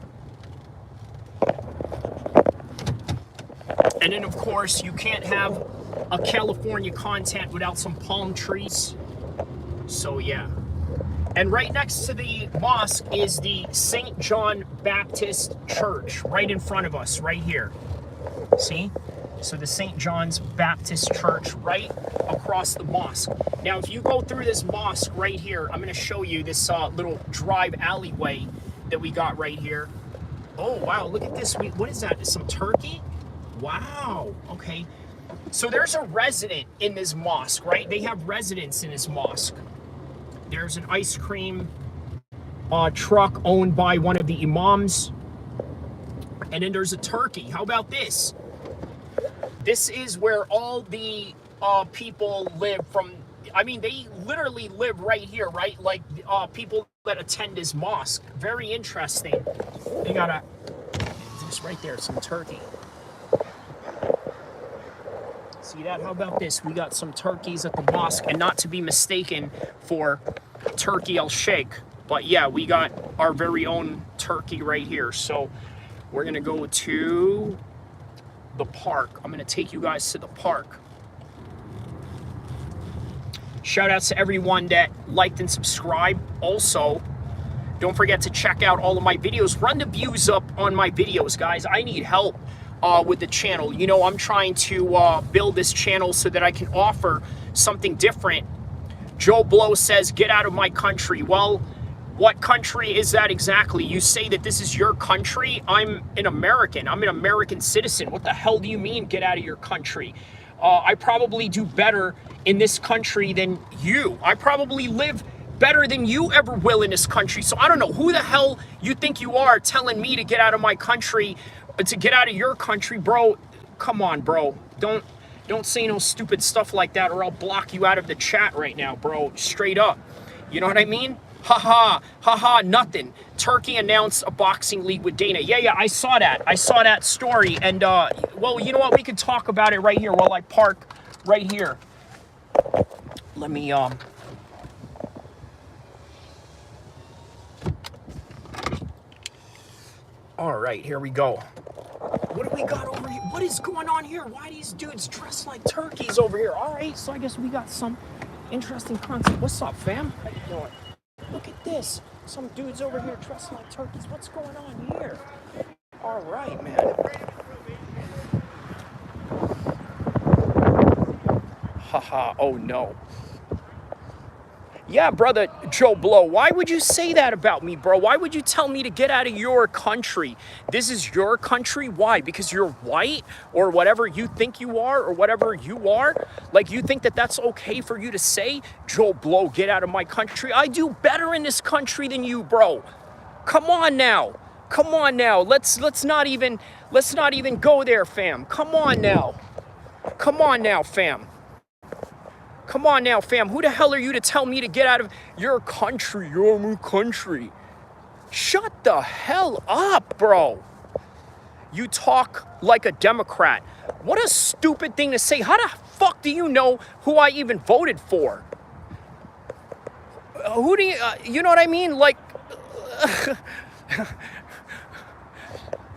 [SPEAKER 1] And then, of course, you can't have a California content without some palm trees. So, yeah. And right next to the mosque is the St. John Baptist Church, right in front of us, right here. See? So the St. John's Baptist Church right across the mosque. Now, if you go through this mosque right here, I'm going to show you this little drive alleyway that we got right here. Oh, wow, look at this. What is that? Is some turkey? Wow, okay. So there's a resident in this mosque, right? They have residents in this mosque. There's an ice cream truck owned by one of the imams. And then there's a turkey. How about this? This is where all the people live from. I mean, they literally live right here, right? Like people that attend this mosque. Very interesting. They got this right there, some turkey. See that? How about this? We got some turkeys at the mosque, and not to be mistaken for Turki Al-Sheikh, but yeah, we got our very own turkey right here. So we're gonna go to the park. I'm gonna take you guys to the park. Shout outs to everyone that liked and subscribed. Also, don't forget to check out all of my videos. Run the views up on my videos, guys. I need help with the channel. You know, I'm trying to build this channel so that I can offer something different. Joe Blow says, get out of my country. Well, what country is that exactly? You say that this is your country? I'm an American. I'm an American citizen. What the hell do you mean, get out of your country? I probably do better in this country than you. I probably live better than you ever will in this country. So I don't know who the hell you think you are telling me to get out of my country, to get out of your country, bro. Come on, bro. Don't say no stupid stuff like that, or I'll block you out of the chat right now, bro. Straight up. You know what I mean? Haha, nothing. Turkey announced a boxing league with Dana. Yeah, I saw that. I saw that story. And, well, you know what? We could talk about it right here while I park right here. Let me, all right, here we go. What do we got over here? What is going on here? Why are these dudes dressed like turkeys over here? All right, so I guess we got some interesting content. What's up, fam? How you doing? Look at this. Some dudes over here dressed like turkeys. What's going on here? All right, man. Haha, oh no. Yeah, brother Joe Blow, why would you say that about me, bro? Why would you tell me to get out of your country? This is your country. Why? Because you're white or whatever you think you are or whatever you are? Like, you think that that's okay for you to say? Joe Blow, get out of my country. I do better in this country than you, bro. Come on now. Come on now. Let's not even go there, fam. Come on now. Come on now, fam. Come on now, fam. Who the hell are you to tell me to get out of your country? Your new country. Shut the hell up, bro. You talk like a Democrat. What a stupid thing to say. How the fuck do you know who I even voted for? Who do you, you know what I mean? Like,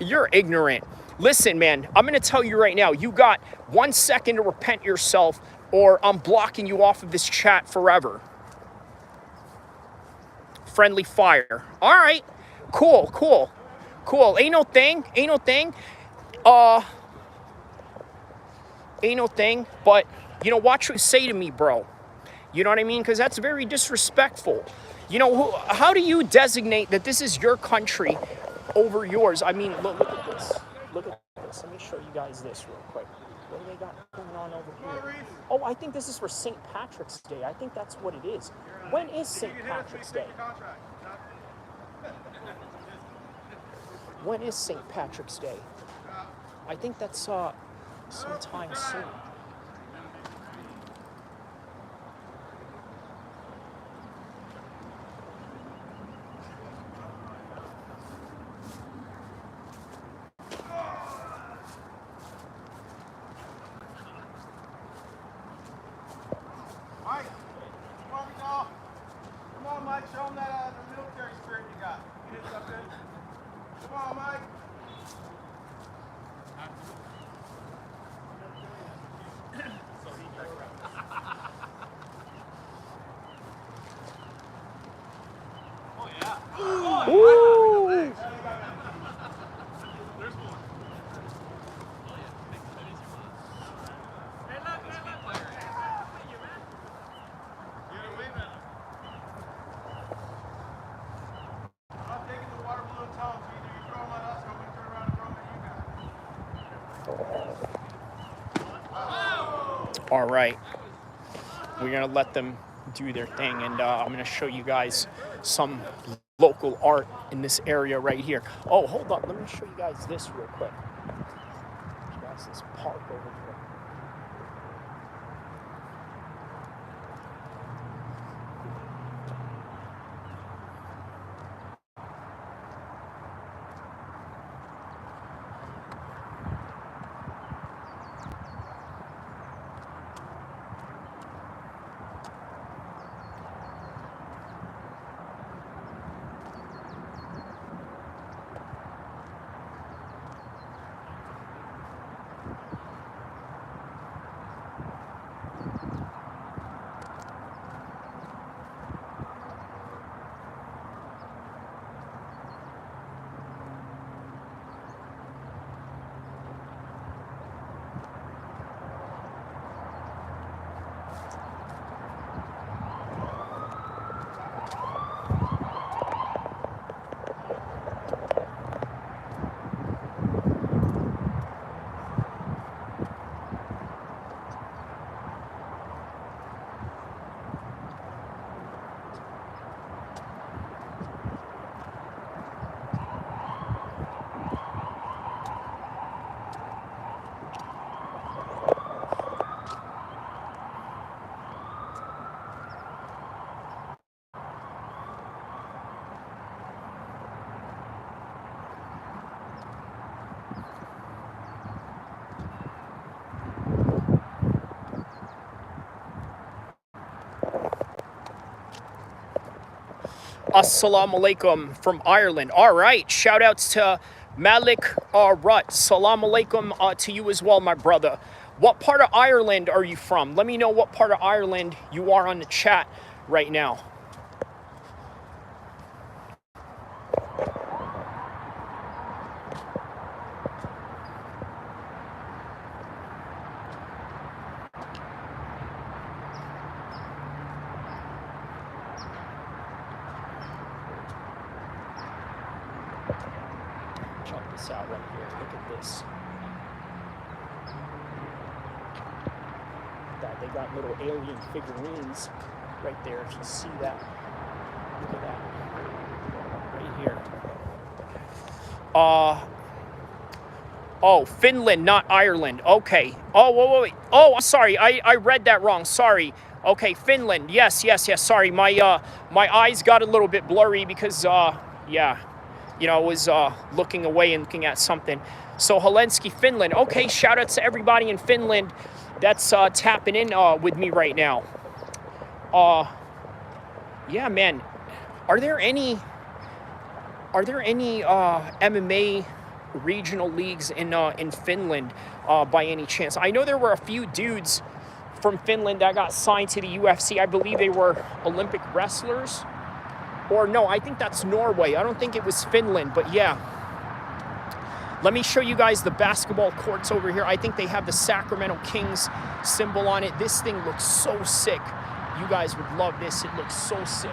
[SPEAKER 1] you're ignorant. Listen, man, I'm going to tell you right now, you got 1 second to repent yourself or I'm blocking you off of this chat forever. Friendly fire. All right. Cool, cool, cool. Ain't no thing. Ain't no thing. Ain't no thing. But, you know, watch what you say to me, bro. You know what I mean? Because that's very disrespectful. You know, how do you designate that this is your country over yours? I mean, look at this. Look at this. Let me show you guys this real quick. What do they got going on over here? Oh, I think this is for St. Patrick's Day. I think that's what it is. When is St. Patrick's Day? When is St. Patrick's Day? I think that's sometime soon. All right, we're gonna let them do their thing, and I'm gonna show you guys some local art in this area right here. Oh, hold on, let me show you guys this real quick. You guys, this park over here. Assalamu alaikum from Ireland. All right, shout outs to Malik Rut. Salam alaikum to you as well, my brother. What part of Ireland are you from? Let me know what part of Ireland you are on the chat right now. Check this out right here. Look at this. They got little alien figurines right there. If you see that, look at that right here. Oh, Finland, not Ireland. Okay. Oh, wait. Oh, I'm sorry. I read that wrong. Sorry. Okay, Finland. Yes. Sorry, my eyes got a little bit blurry because yeah, you know, I was looking away and looking at something. So Helsinki, Finland. Okay, shout out to everybody in Finland that's tapping in with me right now. Yeah, man. Are there any MMA regional leagues in Finland by any chance? I know there were a few dudes from Finland that got signed to the UFC. I believe they were Olympic wrestlers. Or no, I think that's Norway. I don't think it was Finland, but yeah. Let me show you guys the basketball courts over here. I think they have the Sacramento Kings symbol on it. This thing looks so sick. You guys would love this. It looks so sick.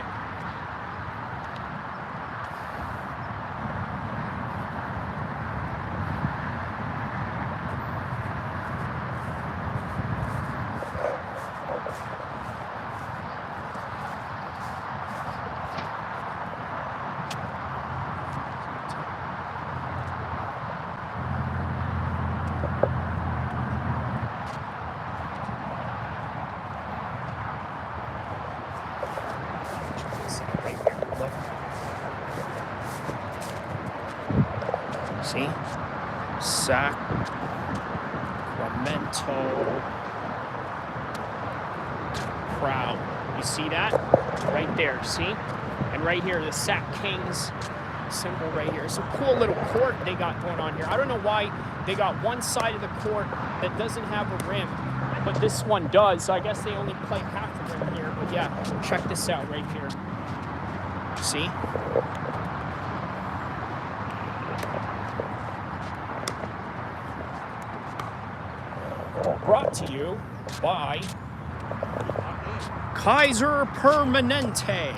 [SPEAKER 1] See? Sacramento crowd. You see that? Right there, see? And right here, the Sac Kings symbol right here. It's a cool little court they got going on here. I don't know why they got one side of the court that doesn't have a rim, but this one does. So I guess they only play half the rim here. But yeah, check this out right here. See? Brought to you by Kaiser Permanente.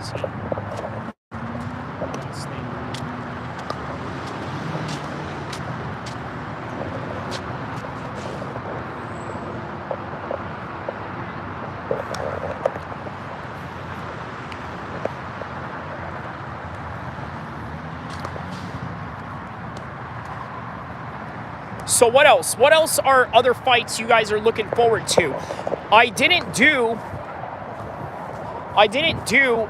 [SPEAKER 1] See? So what else? What else are other fights you guys are looking forward to? I didn't do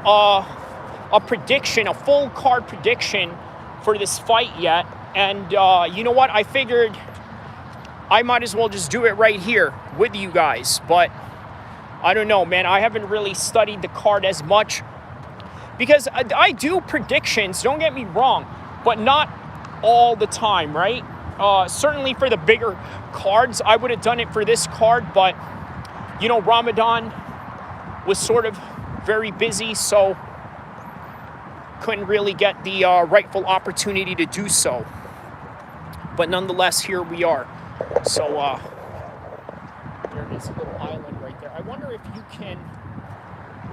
[SPEAKER 1] a prediction, a full card prediction for this fight yet. And you know what? I figured I might as well just do it right here with you guys. But I don't know, man. I haven't really studied the card as much because I do predictions, don't get me wrong, but not all the time, right? Certainly for the bigger cards, I would have done it for this card, but you know, Ramadan was sort of very busy, so couldn't really get the rightful opportunity to do so. But nonetheless, here we are. So there is a little island right there. I wonder if you can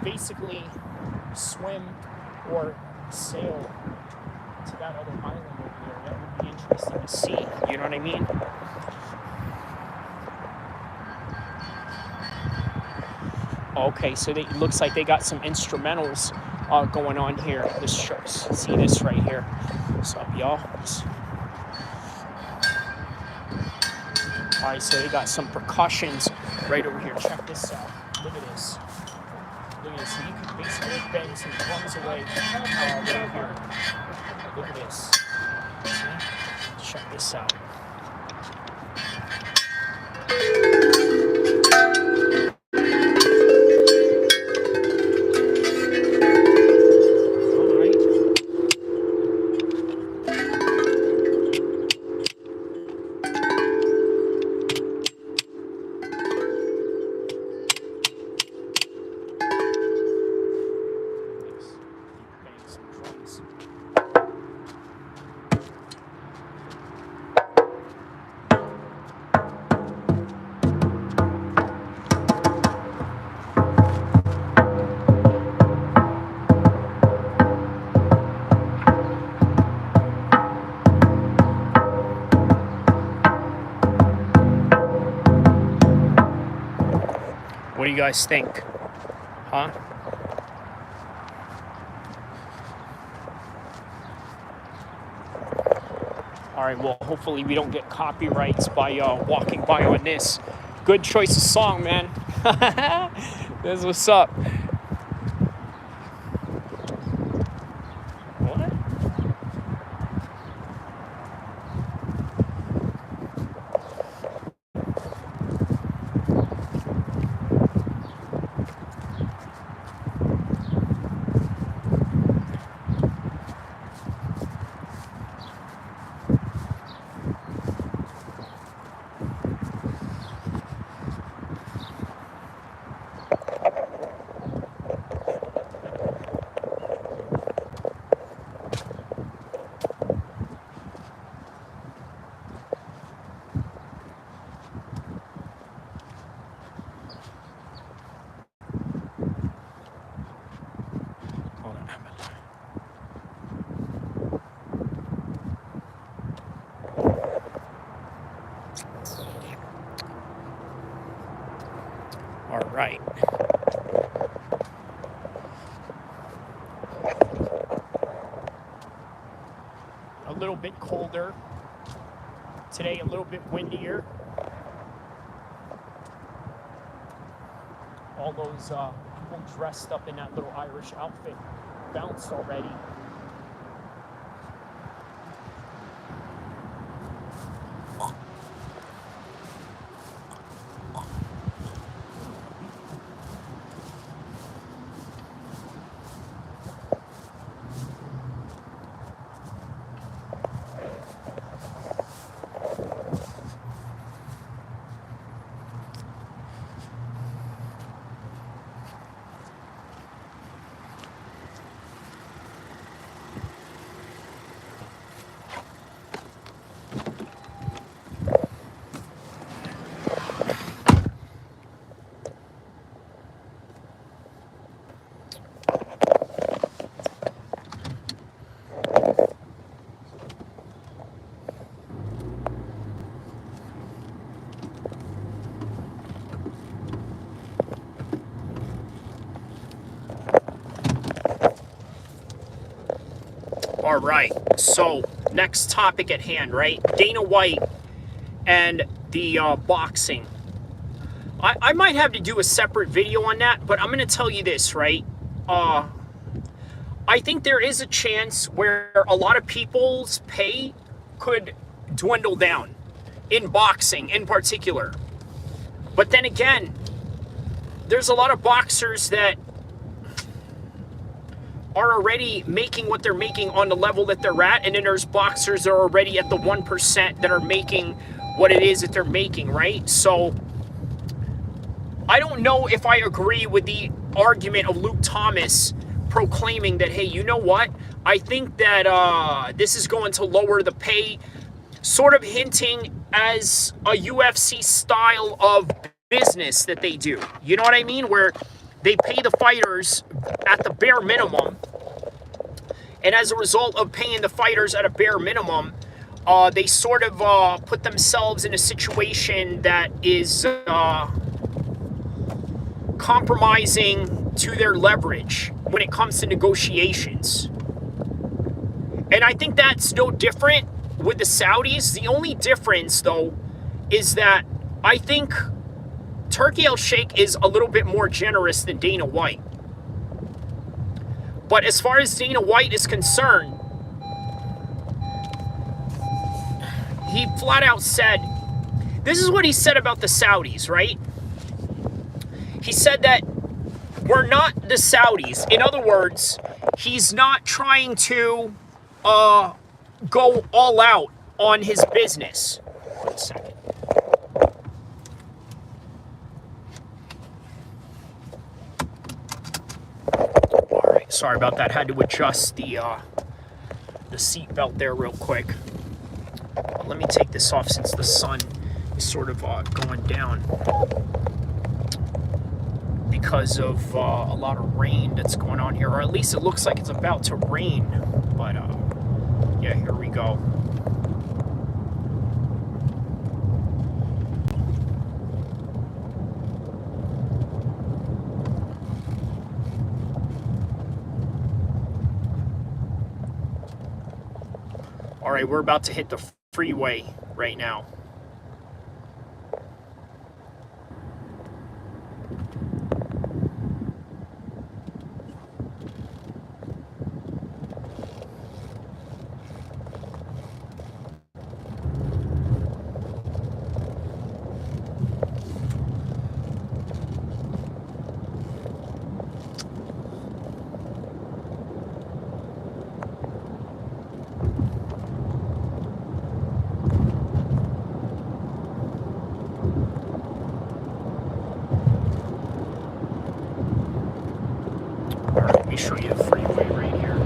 [SPEAKER 1] basically swim or sail to that other island over there. That would be interesting to see. You know what I mean? Okay, so it looks like they got some instrumentals going on here. This shows. See this right here. What's up, y'all? All right, so they got some percussions right over here. Check this out. Look at this. Look at this. So you can basically bang some drums away right here. Look at this. See? Check this out. you guys think? Huh? All right, well, hopefully we don't get copyrights by walking by on this. Good choice of song, man. That's what's up. What? All right. A little bit colder. Today, a little bit windier. All those people dressed up in that little Irish outfit bounced already. All right, so next topic at hand, right? Dana White and the boxing. I might have to do a separate video on that, but I'm going to tell you this, right? I think there is a chance where a lot of people's pay could dwindle down in boxing in particular. But then again, there's a lot of boxers that are already making what they're making on the level that they're at, and then there's boxers that are already at the 1% that are making what it is that they're making, right? So I don't know if I agree with the argument of Luke Thomas proclaiming that, hey, you know what? I think that this is going to lower the pay, sort of hinting as a UFC style of business that they do. You know what I mean? Where they pay the fighters at the bare minimum, and as a result of paying the fighters at a bare minimum, they sort of put themselves in a situation that is compromising to their leverage when it comes to negotiations. And I think that's no different with the Saudis. The only difference, though, is that I think Turki Al-Sheikh is a little bit more generous than Dana White. But as far as Dana White is concerned, he flat out said, this is what he said about the Saudis, right? He said that we're not the Saudis. In other words, he's not trying to go all out on his business. 1 second. Sorry about that. Had to adjust the seat belt there real quick. Let me take this off since the sun is sort of going down because of a lot of rain that's going on here, or at least it looks like it's about to rain. But yeah, here we go. right, we're about to hit the freeway right now. Let me show you the freeway right here.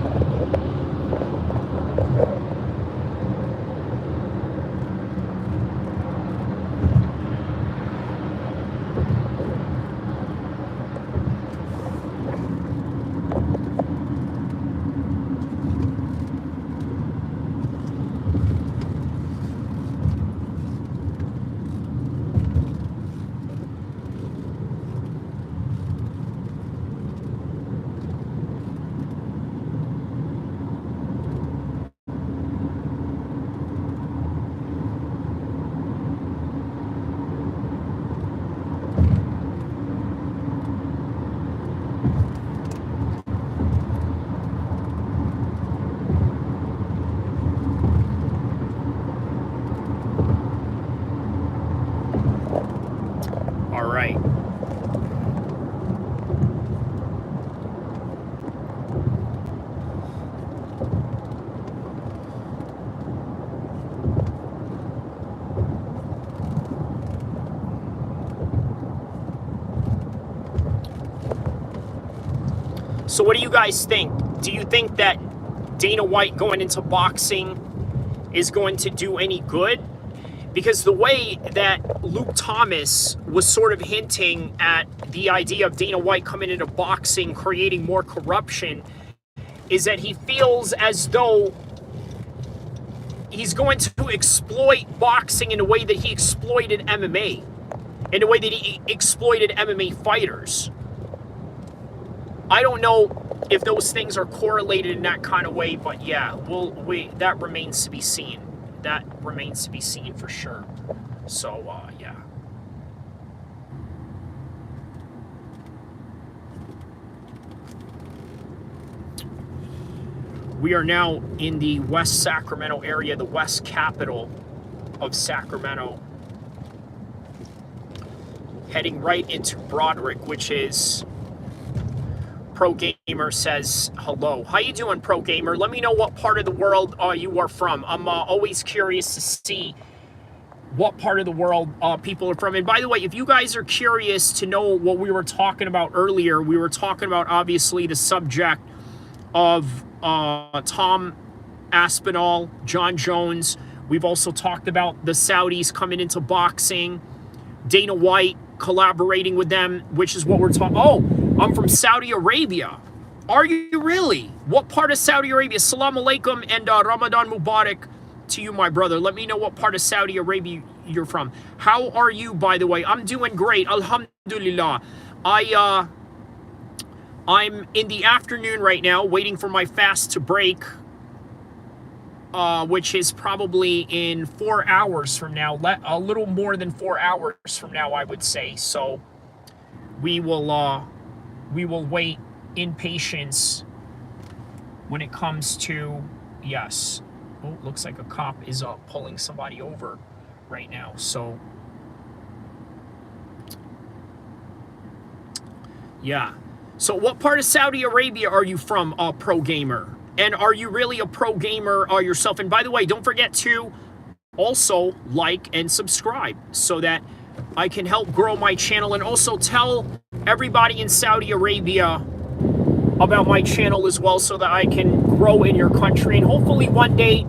[SPEAKER 1] All right. So what do you guys think? Do you think that Dana White going into boxing is going to do any good? Because the way that Luke Thomas was sort of hinting at the idea of Dana White coming into boxing, creating more corruption, is that he feels as though he's going to exploit boxing in a way that he exploited MMA, in a way that he exploited MMA fighters. I don't know if those things are correlated in that kind of way, but yeah, that remains to be seen. That remains to be seen for sure. So, yeah. We are now in the West Sacramento area, the West capital of Sacramento. Heading right into Broderick, which is... Pro Gamer says hello. How you doing, Pro Gamer? Let me know what part of the world you are from. I'm always curious to see what part of the world people are from. And by the way, if you guys are curious to know what we were talking about earlier, we were talking about obviously the subject of Tom Aspinall, John Jones. We've also talked about the Saudis coming into boxing, Dana White collaborating with them, which is what we're talking. Oh, I'm from Saudi Arabia. Are you really? What part of Saudi Arabia? Assalamu alaikum and Ramadan Mubarak to you, my brother. Let me know what part of Saudi Arabia you're from. How are you, by the way? I'm doing great. Alhamdulillah. I'm in the afternoon right now, waiting for my fast to break, which is probably in 4 hours from now. A little more than 4 hours from now, I would say. So we will wait in patience when it comes to, yes. Oh, looks like a cop is pulling somebody over right now. So, yeah. So what part of Saudi Arabia are you from, Pro Gamer? And are you really a pro gamer yourself? And by the way, don't forget to also like and subscribe so that I can help grow my channel, and also tell everybody in Saudi Arabia about my channel as well so that I can grow in your country. And hopefully one day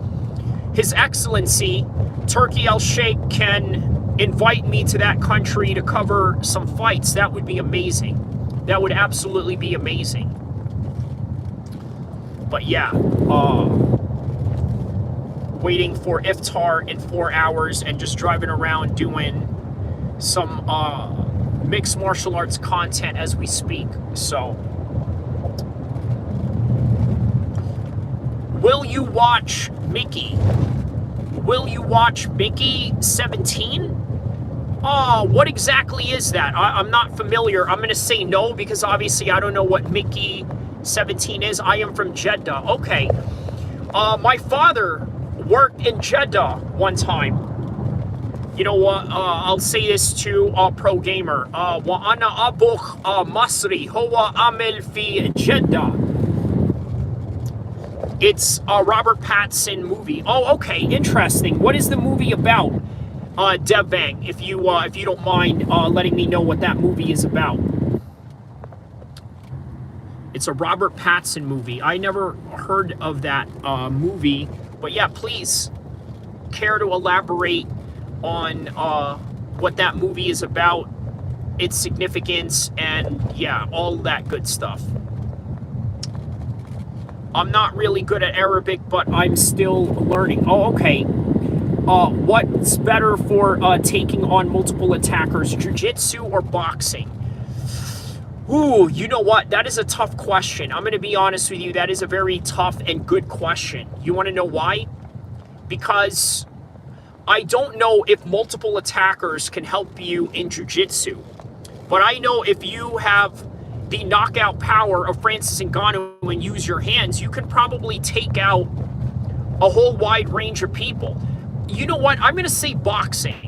[SPEAKER 1] His Excellency Turkey Al-Sheikh can invite me to that country to cover some fights. That would be amazing. That would absolutely be amazing. But yeah, waiting for iftar in 4 hours and just driving around doing some mixed martial arts content as we speak. So, will you watch Mickey? will you watch Mickey 17? Oh, what exactly is that? I'm not familiar. I'm going to say no because obviously I don't know what Mickey 17 is. I am from Jeddah. Okay. My father worked in Jeddah one time. You know what? I'll say this to pro gamer. وأنا أبوخ مصري هو عمل في Jeddah. It's a Robert Pattinson movie. Oh, okay, interesting. What is the movie about? Devbang, if you don't mind letting me know what that movie is about. It's a Robert Pattinson movie. I never heard of that movie, but yeah, please care to elaborate on what that movie is about, its significance, and yeah, all that good stuff. I'm not really good at Arabic, but I'm still learning. Oh, okay. What's better for taking on multiple attackers, jiu-jitsu or boxing? Ooh, you know what? That is a tough question. I'm going to be honest with you. That is a very tough and good question. You want to know why? Because I don't know if multiple attackers can help you in jiu-jitsu. But I know if you have the knockout power of Francis Ngannou and use your hands, you can probably take out a whole wide range of people. You know what? I'm going to say boxing.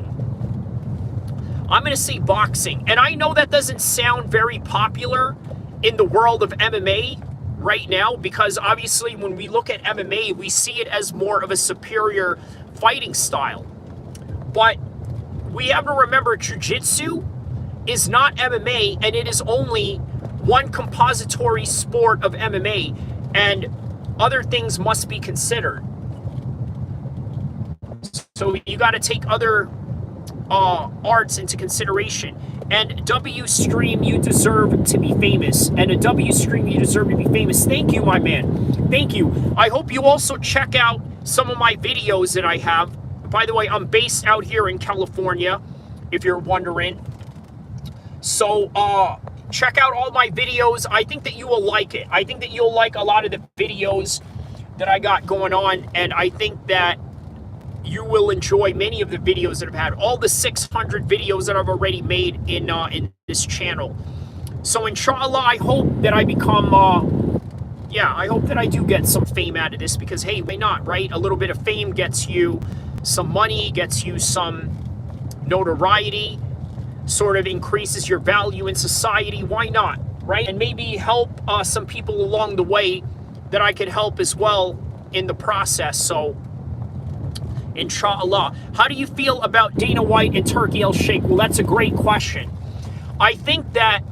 [SPEAKER 1] I'm going to say boxing. And I know that doesn't sound very popular in the world of MMA right now, because obviously when we look at MMA, we see it as more of a superior fighting style. But we have to remember jiu-jitsu is not MMA, and it is only one compository sport of MMA, and other things must be considered. So you got to take other arts into consideration. And W Stream, you deserve to be famous. And a W Stream, you deserve to be famous. Thank you, my man. Thank you. I hope you also check out some of my videos that I have. By the way, I'm based out here in California, if you're wondering. So check out all my videos. I think that you will like it. I think that you'll like a lot of the videos that I got going on. And I think that you will enjoy many of the videos that I've had. All the 600 videos that I've already made in this channel. So inshallah, I hope that I become, I hope that I do get some fame out of this, because hey, why not, right? A little bit of fame gets you some money, gets you some notoriety, sort of increases your value in society. Why not, right? And maybe help some people along the way that I could help as well in the process. So inshallah. How do you feel about Dana White and Turki El-Sheikh? Well, that's a great question. I think that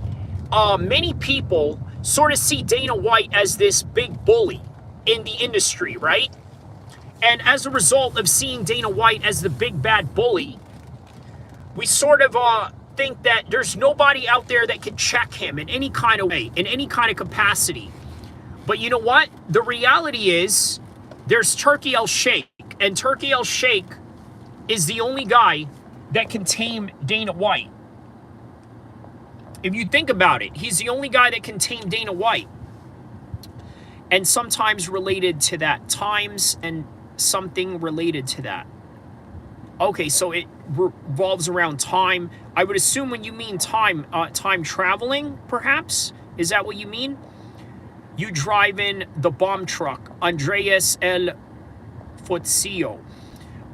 [SPEAKER 1] many people sort of see Dana White as this big bully in the industry, right? And as a result of seeing Dana White as the big bad bully, we sort of think that there's nobody out there that can check him in any kind of way, in any kind of capacity. But you know what? The reality is there's Turki El-Sheikh. And Turki El-Sheikh is the only guy that can tame Dana White. If you think about it, he's the only guy that can tame Dana White. And sometimes related to that. Times and something related to that. Okay, so it revolves around time. I would assume when you mean time, time traveling, perhaps? Is that what you mean? You drive in the bomb truck. Andreas El Fozio.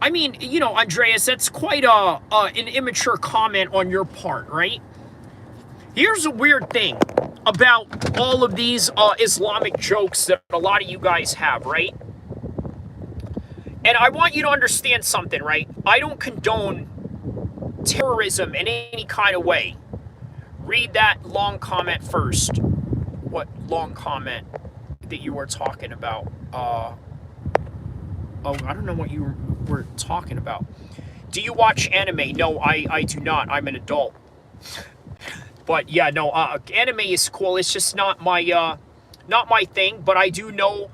[SPEAKER 1] I mean, you know, Andreas, that's quite an immature comment on your part, right? Here's a weird thing about all of these Islamic jokes that a lot of you guys have, right? And I want you to understand something, right? I don't condone terrorism in any kind of way. Read that long comment first. What long comment that you were talking about? Oh, I don't know what you were talking about. Do you watch anime? No, I do not. I'm an adult. But yeah, no, anime is cool. It's just not my thing. But I do know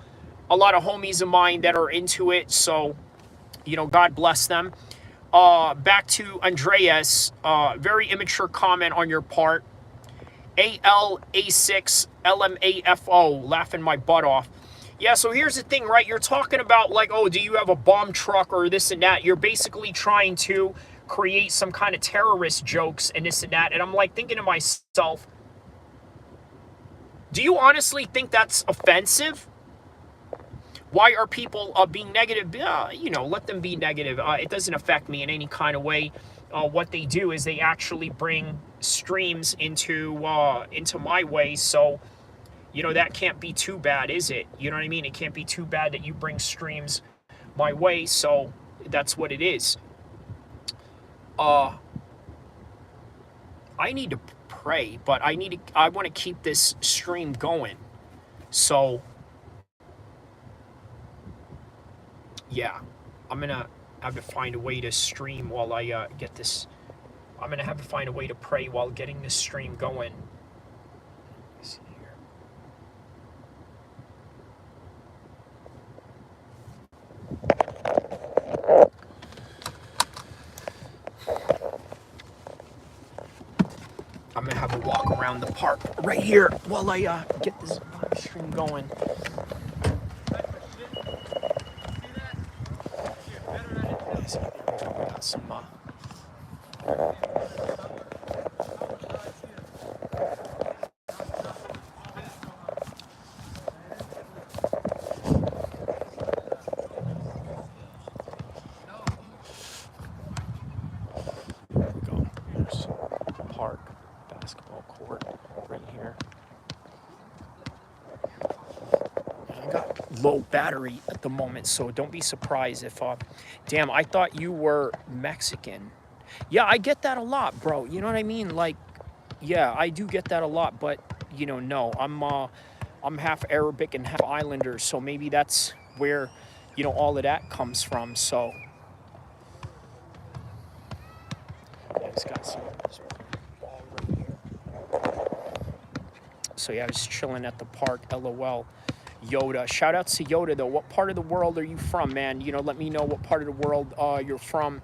[SPEAKER 1] a lot of homies of mine that are into it. So, you know, God bless them. Back to Andreas. Very immature comment on your part. ALA6 LMAFO, laughing my butt off. Yeah, so here's the thing, right? You're talking about like, oh, do you have a bomb truck or this and that? You're basically trying to create some kind of terrorist jokes and this and that. And I'm like thinking to myself, do you honestly think that's offensive? Why are people being negative? You know, let them be negative. It doesn't affect me in any kind of way. What they do is they actually bring streams into my way. So, you know, that can't be too bad, is it? You know what I mean? It can't be too bad that you bring streams my way. So that's what it is. I need to pray, but I want to keep this stream going. So yeah, I'm gonna have to find a way to stream while I get this. I'm gonna have to find a way to pray while getting this stream going. Let's see here. I'm gonna have a walk around the park right here while I get this live stream going. Got some There's a park, basketball court right here. And I got low battery at the moment, so don't be surprised if damn, I thought you were Mexican. Yeah, I get that a lot, bro. You know what I mean? Like, yeah, I do get that a lot, but you know, no, I'm half Arabic and half Islander, so maybe that's where, you know, all of that comes from. So yeah, it's got some ball right here. So yeah, I was chilling at the park. LOL. Yoda. Shout out to Yoda though. What part of the world are you from, man? You know, let me know what part of the world you're from.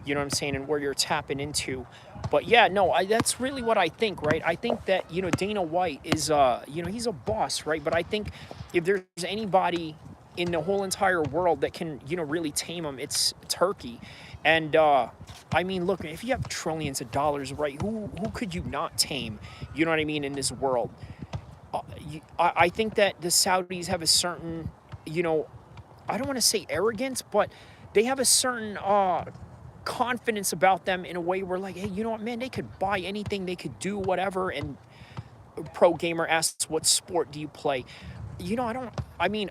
[SPEAKER 1] You know what I'm saying, and where you're tapping into. But yeah, no, that's really what I think, right? I think that, you know, Dana White is, you know, he's a boss, right? But I think if there's anybody in the whole entire world that can, you know, really tame him, it's Turkey. And I mean, look, if you have trillions of dollars, right? Who could you not tame? You know what I mean, in this world. I think that the Saudis have a certain, you know, I don't want to say arrogance, but they have a certain confidence about them in a way where like, hey, you know what, man, they could buy anything, they could do whatever. And Pro Gamer asks, what sport do you play? You know, I mean,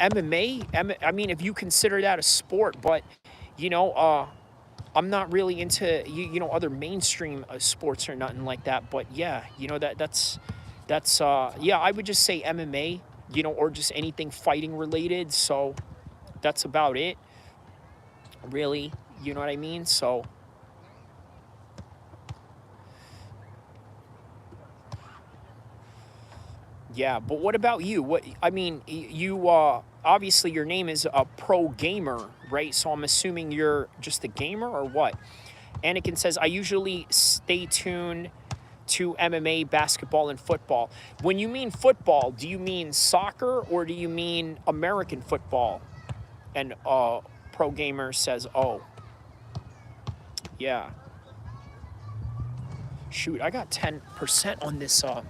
[SPEAKER 1] MMA, I mean, if you consider that a sport, but, you know, I'm not really into, you know, other mainstream sports or nothing like that. But yeah, you know, that's yeah, I would just say MMA, you know, or just anything fighting related. So that's about it, really. You know what I mean? So yeah, but what about you? What, I mean, you obviously your name is a Pro Gamer, right? So I'm assuming you're just a gamer or what? Anakin says, I usually stay tuned to MMA, basketball, and football. When you mean football, do you mean soccer or do you mean American football? And Pro Gamer says, oh, yeah. Shoot, I got 10% on this on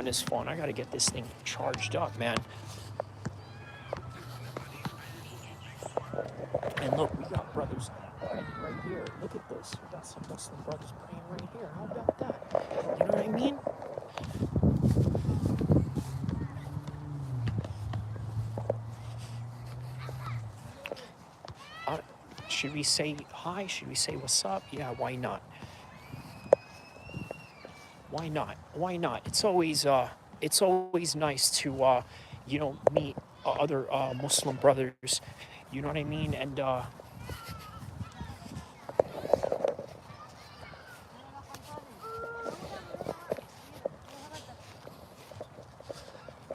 [SPEAKER 1] this phone. I gotta get this thing charged up, man. And look, we got brothers right here. Look at this. We got some Muslim brothers praying right here. How about that? You know what I mean? Should we say hi? Should we say what's up? Yeah, why not? Why not? Why not? It's always nice to you know, meet other Muslim brothers. You know what I mean? And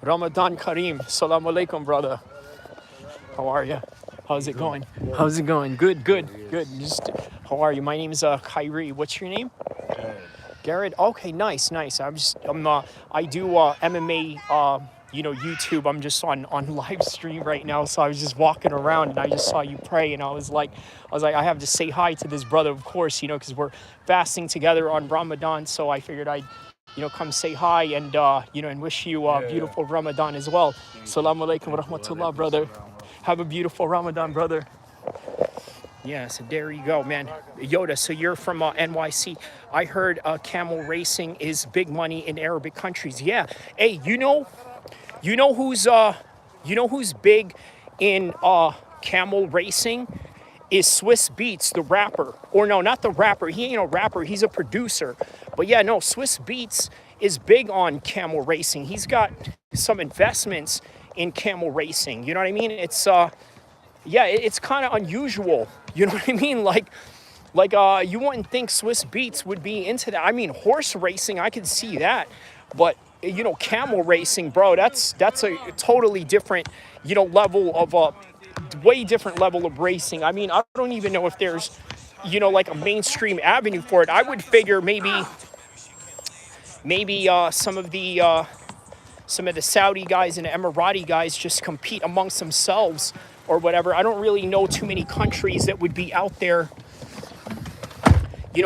[SPEAKER 1] Ramadan Kareem. Assalamu alaikum, brother. How are you? How's it going? How's it going? Good, good, good. Just, how are you? My name is Kyrie. What's your name? Garrett. Okay, nice. I do MMA, YouTube. I'm just on live stream right now. So I was just walking around and I just saw you pray, and I was like, I have to say hi to this brother, of course, because we're fasting together on Ramadan. So I figured I'd, come say hi and, and wish you a beautiful Ramadan as well. Assalamu alaikum wa rahmatullah, brother. Have a beautiful Ramadan, brother. Yeah, so there you go, man. Yoda, so you're from NYC. I heard camel racing is big money in Arabic countries. Yeah. Hey, who's big in camel racing is Swiss Beats, the rapper. Or no, not the rapper. He ain't a rapper. He's a producer. But yeah, no, Swiss Beats is big on camel racing. He's got some investments in camel racing. You know what I mean? It's it's kind of unusual. You know what I mean? Like you wouldn't think Swiss Beats would be into that. I mean, horse racing, I could see that, but camel racing, bro, that's a totally different, level of way different level of racing. I mean, I don't even know if there's, like a mainstream avenue for it. I would figure maybe some of the Saudi guys and the Emirati guys just compete amongst themselves or whatever. I don't really know too many countries that would be out there,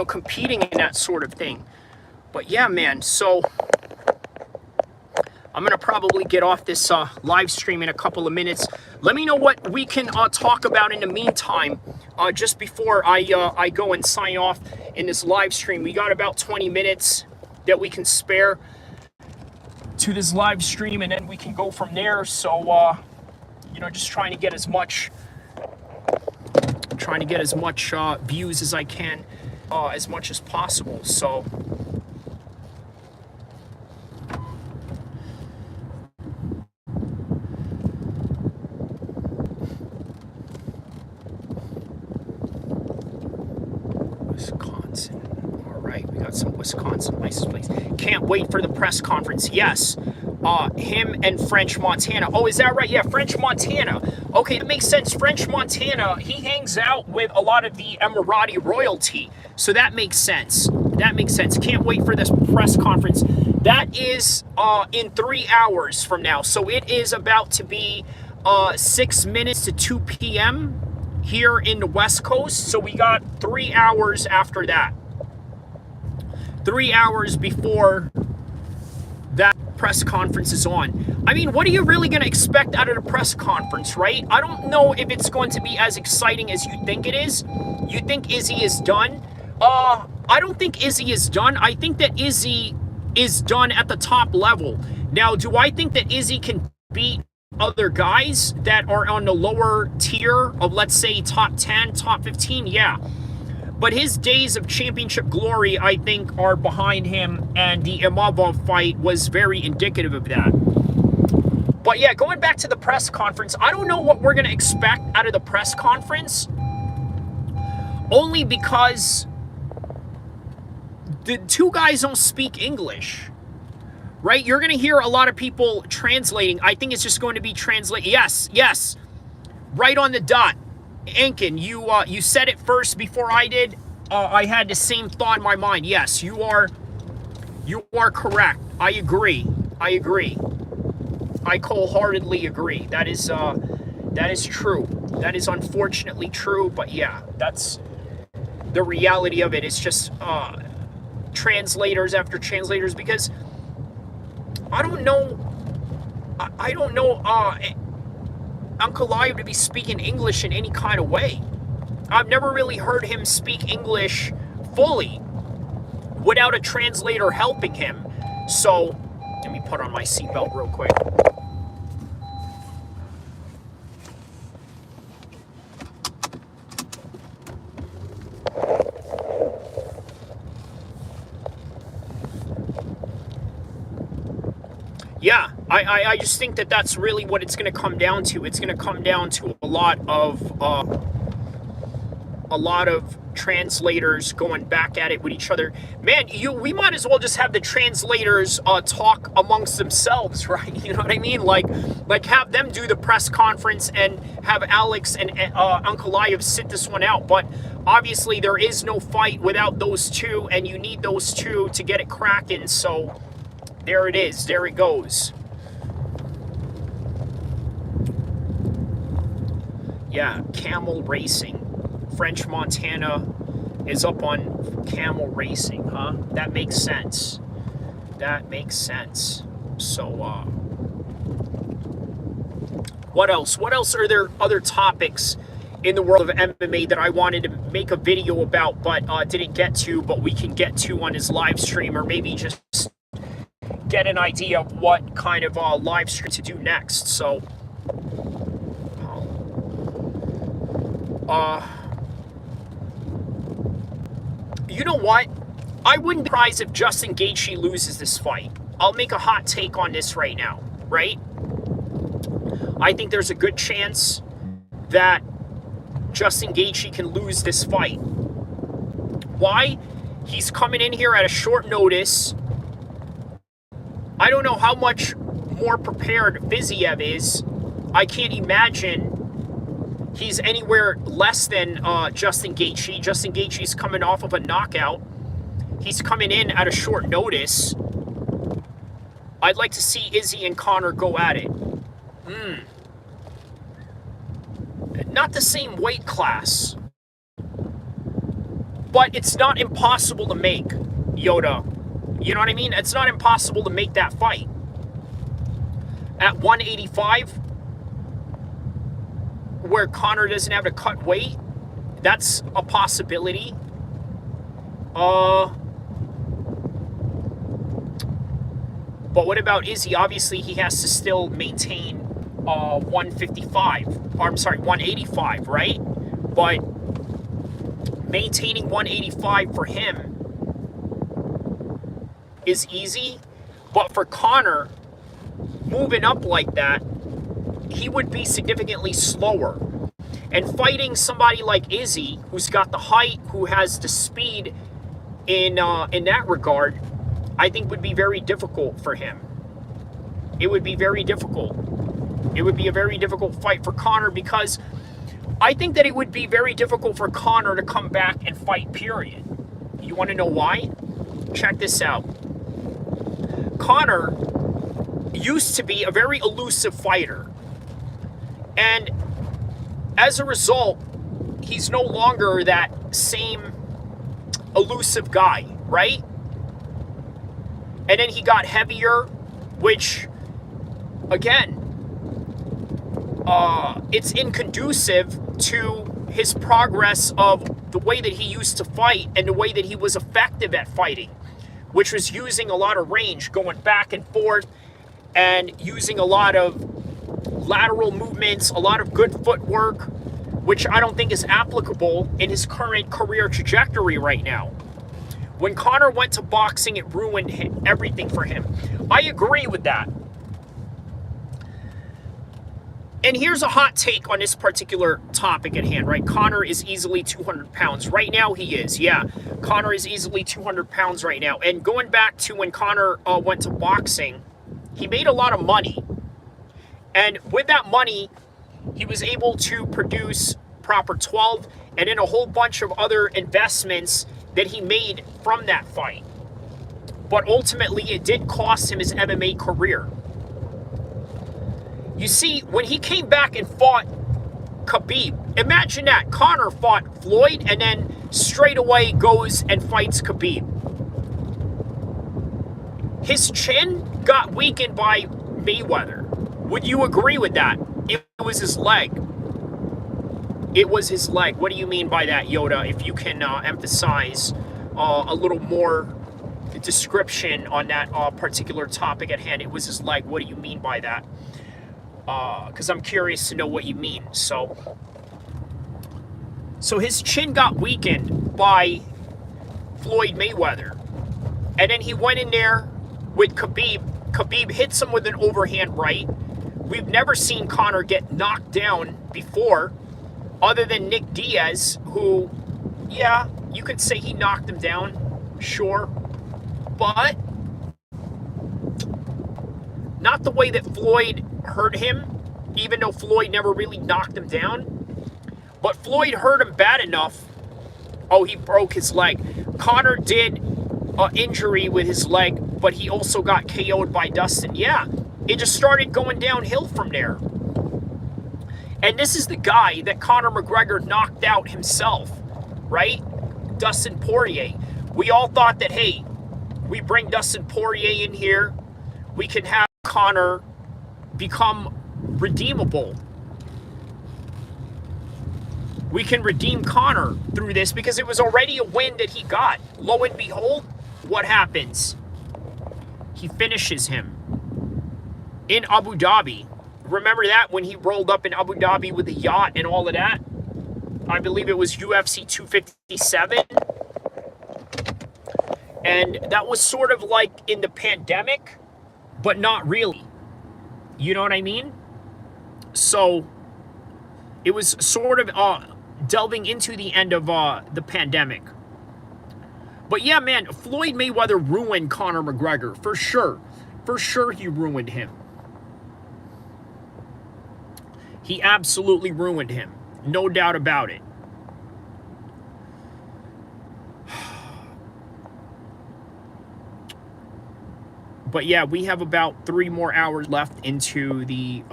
[SPEAKER 1] competing in that sort of thing. But yeah, man, so I'm going to probably get off this live stream in a couple of minutes. Let me know what we can talk about in the meantime, just before I go and sign off in this live stream. We got about 20 minutes that we can spare to this live stream, and then we can go from there. So, just trying to get as much views as I can, as much as possible. So Wisconsin. All right, we got some Wisconsin license plates. Can't wait for the press conference. Yes. Him and French Montana. Oh, is that right? Yeah, French Montana. Okay, that makes sense. French Montana, he hangs out with a lot of the Emirati royalty. So that makes sense. That makes sense. Can't wait for this press conference. That is in 3 hours from now. So it is about to be 6 minutes to 2 p.m. here in the West Coast. So we got 3 hours after that. 3 hours before that press conference is on. I mean, what are you really going to expect out of the press conference, right? I don't know if it's going to be as exciting as you think it is. You think Izzy is done? I don't think Izzy is done. I think that Izzy is done at the top level. Now, do I think that Izzy can beat other guys that are on the lower tier of, let's say, top 10, top 15? Yeah. But his days of championship glory, I think, are behind him, and the Imavov fight was very indicative of that. But yeah, going back to the press conference, I don't know what we're going to expect out of the press conference, only because the two guys don't speak English, right? You're going to hear a lot of people translating. I think it's just going to be translate. Yes, right on the dot. Ankin, you said it first before I did. I had the same thought in my mind. Yes, you are correct. I agree. I wholeheartedly agree. That is true. That is unfortunately true. But yeah, that's the reality of it. It's just translators after translators, because I don't know. Ankalaev to be speaking English in any kind of way. I've never really heard him speak English fully without a translator helping him. So, let me put on my seatbelt real quick. Yeah, I just think that that's really what it's going to come down to. It's going to come down to a lot of translators going back at it with each other. Man, we might as well just have the translators talk amongst themselves, right? You know what I mean? Like have them do the press conference and have Alex and Ankalaev sit this one out. But obviously there is no fight without those two, and you need those two to get it cracking. So there it is. There it goes. Yeah, camel racing. French Montana is up on camel racing, huh? That makes sense. That makes sense. So, what else? What else are there other topics in the world of MMA that I wanted to make a video about but didn't get to, but we can get to on his live stream, or maybe just get an idea of what kind of live stream to do next. So, you know what? I wouldn't be surprised if Justin Gaethje loses this fight. I'll make a hot take on this right now, right? I think there's a good chance that Justin Gaethje can lose this fight. Why? He's coming in here at a short notice. I don't know how much more prepared Fiziev is. I can't imagine he's anywhere less than Justin Gaethje. Justin Gaethje's coming off of a knockout. He's coming in at a short notice. I'd like to see Izzy and Conor go at it. Not the same weight class. But it's not impossible to make, Yoda. You know what I mean? It's not impossible to make that fight. At 185, where Conor doesn't have to cut weight, that's a possibility. But what about Izzy? Obviously, he has to still maintain 155. Or, I'm sorry, 185, right? But maintaining 185 for him is easy. But for Conor, moving up like that, he would be significantly slower. And fighting somebody like Izzy, who's got the height, who has the speed in that regard, I think would be very difficult for him. It would be very difficult. It would be a very difficult fight for Conor, because I think that it would be very difficult for Conor to come back and fight, period. You want to know why? Check this out. Conor used to be a very elusive fighter. And as a result, he's no longer that same elusive guy, right? And then he got heavier, which, again, it's inconducive to his progress of the way that he used to fight and the way that he was effective at fighting, which was using a lot of range, going back and forth, and using a lot of lateral movements, a lot of good footwork, which I don't think is applicable in his current career trajectory right now. When Conor went to boxing, it ruined everything for him. I agree with that. And here's a hot take on this particular topic at hand, right? Conor is easily 200 pounds. Right now, he is. Yeah, Conor is easily 200 pounds right now. And going back to when Conor went to boxing, he made a lot of money. And with that money, he was able to produce Proper 12 and then a whole bunch of other investments that he made from that fight. But ultimately, it did cost him his MMA career. You see, when he came back and fought Khabib, imagine that. Conor fought Floyd and then straight away goes and fights Khabib. His chin got weakened by Mayweather. Would you agree with that? It was his leg. It was his leg. What do you mean by that, Yoda? If you can emphasize a little more description on that particular topic at hand. It was his leg. What do you mean by that? Because I'm curious to know what you mean. So his chin got weakened by Floyd Mayweather. And then he went in there with Khabib. Khabib hits him with an overhand right. We've never seen Conor get knocked down before, other than Nick Diaz, who Yeah, you could say he knocked him down, sure, but not the way that Floyd hurt him, even though Floyd never really knocked him down. But Floyd hurt him bad enough. Oh, he broke his leg. Conor did an injury with his leg, but he also got KO'd by Dustin. Yeah, it just started going downhill from there. And this is the guy that Conor McGregor knocked out himself, right? Dustin Poirier. We all thought that, hey, we bring Dustin Poirier in here, we can have Conor become redeemable. We can redeem Conor through this because it was already a win that he got. Lo and behold, what happens? He finishes him in Abu Dhabi. Remember that when he rolled up in Abu Dhabi with the yacht and all of that? I believe it was UFC 257. And that was sort of like in the pandemic, but not really. You know what I mean? So it was sort of delving into the end of the pandemic. But yeah, man, Floyd Mayweather ruined Conor McGregor, for sure. For sure he ruined him. He absolutely ruined him. No doubt about it. But yeah, we have about 3 more hours left into the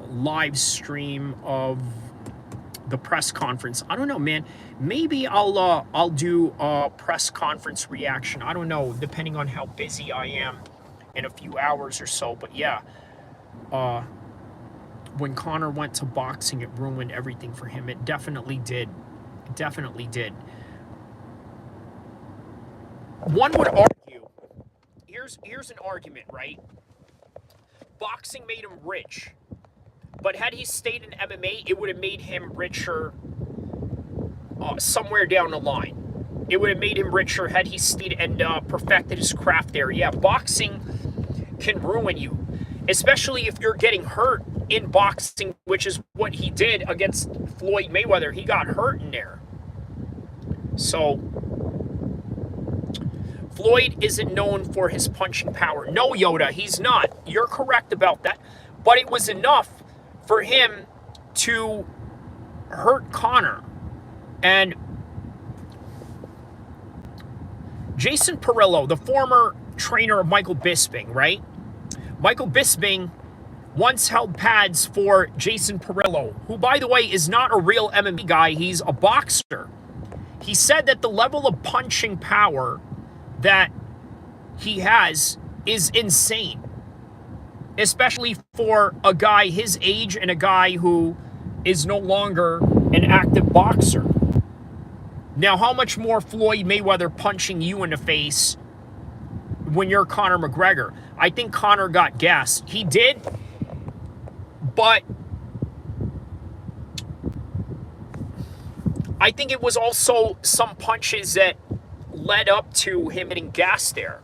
[SPEAKER 1] live stream of the press conference. I don't know, man. Maybe I'll do a press conference reaction. I don't know, depending on how busy I am in a few hours or so. But yeah, when Conor went to boxing, it ruined everything for him. It definitely did. It definitely did. One would argue, here's an argument, right? Boxing made him rich. But had he stayed in MMA, it would have made him richer somewhere down the line. It would have made him richer had he stayed and perfected his craft there. Yeah, boxing can ruin you, especially if you're getting hurt in boxing, which is what he did against Floyd Mayweather. He got hurt in there. So Floyd isn't known for his punching power. No, Yoda, he's not. You're correct about that. But it was enough for him to hurt Conor. And Jason Parillo, the former trainer of Michael Bisping, right? Michael Bisping once held pads for Jason Parillo, who, by the way, is not a real MMA guy. He's a boxer. He said that the level of punching power that he has is insane, especially for a guy his age and a guy who is no longer an active boxer. Now, how much more Floyd Mayweather punching you in the face when you're Conor McGregor? I think Conor got gassed. He did, but I think it was also some punches that led up to him getting gassed there.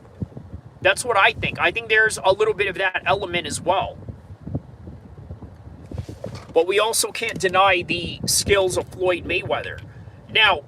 [SPEAKER 1] That's what I think. I think there's a little bit of that element as well. But we also can't deny the skills of Floyd Mayweather. Now,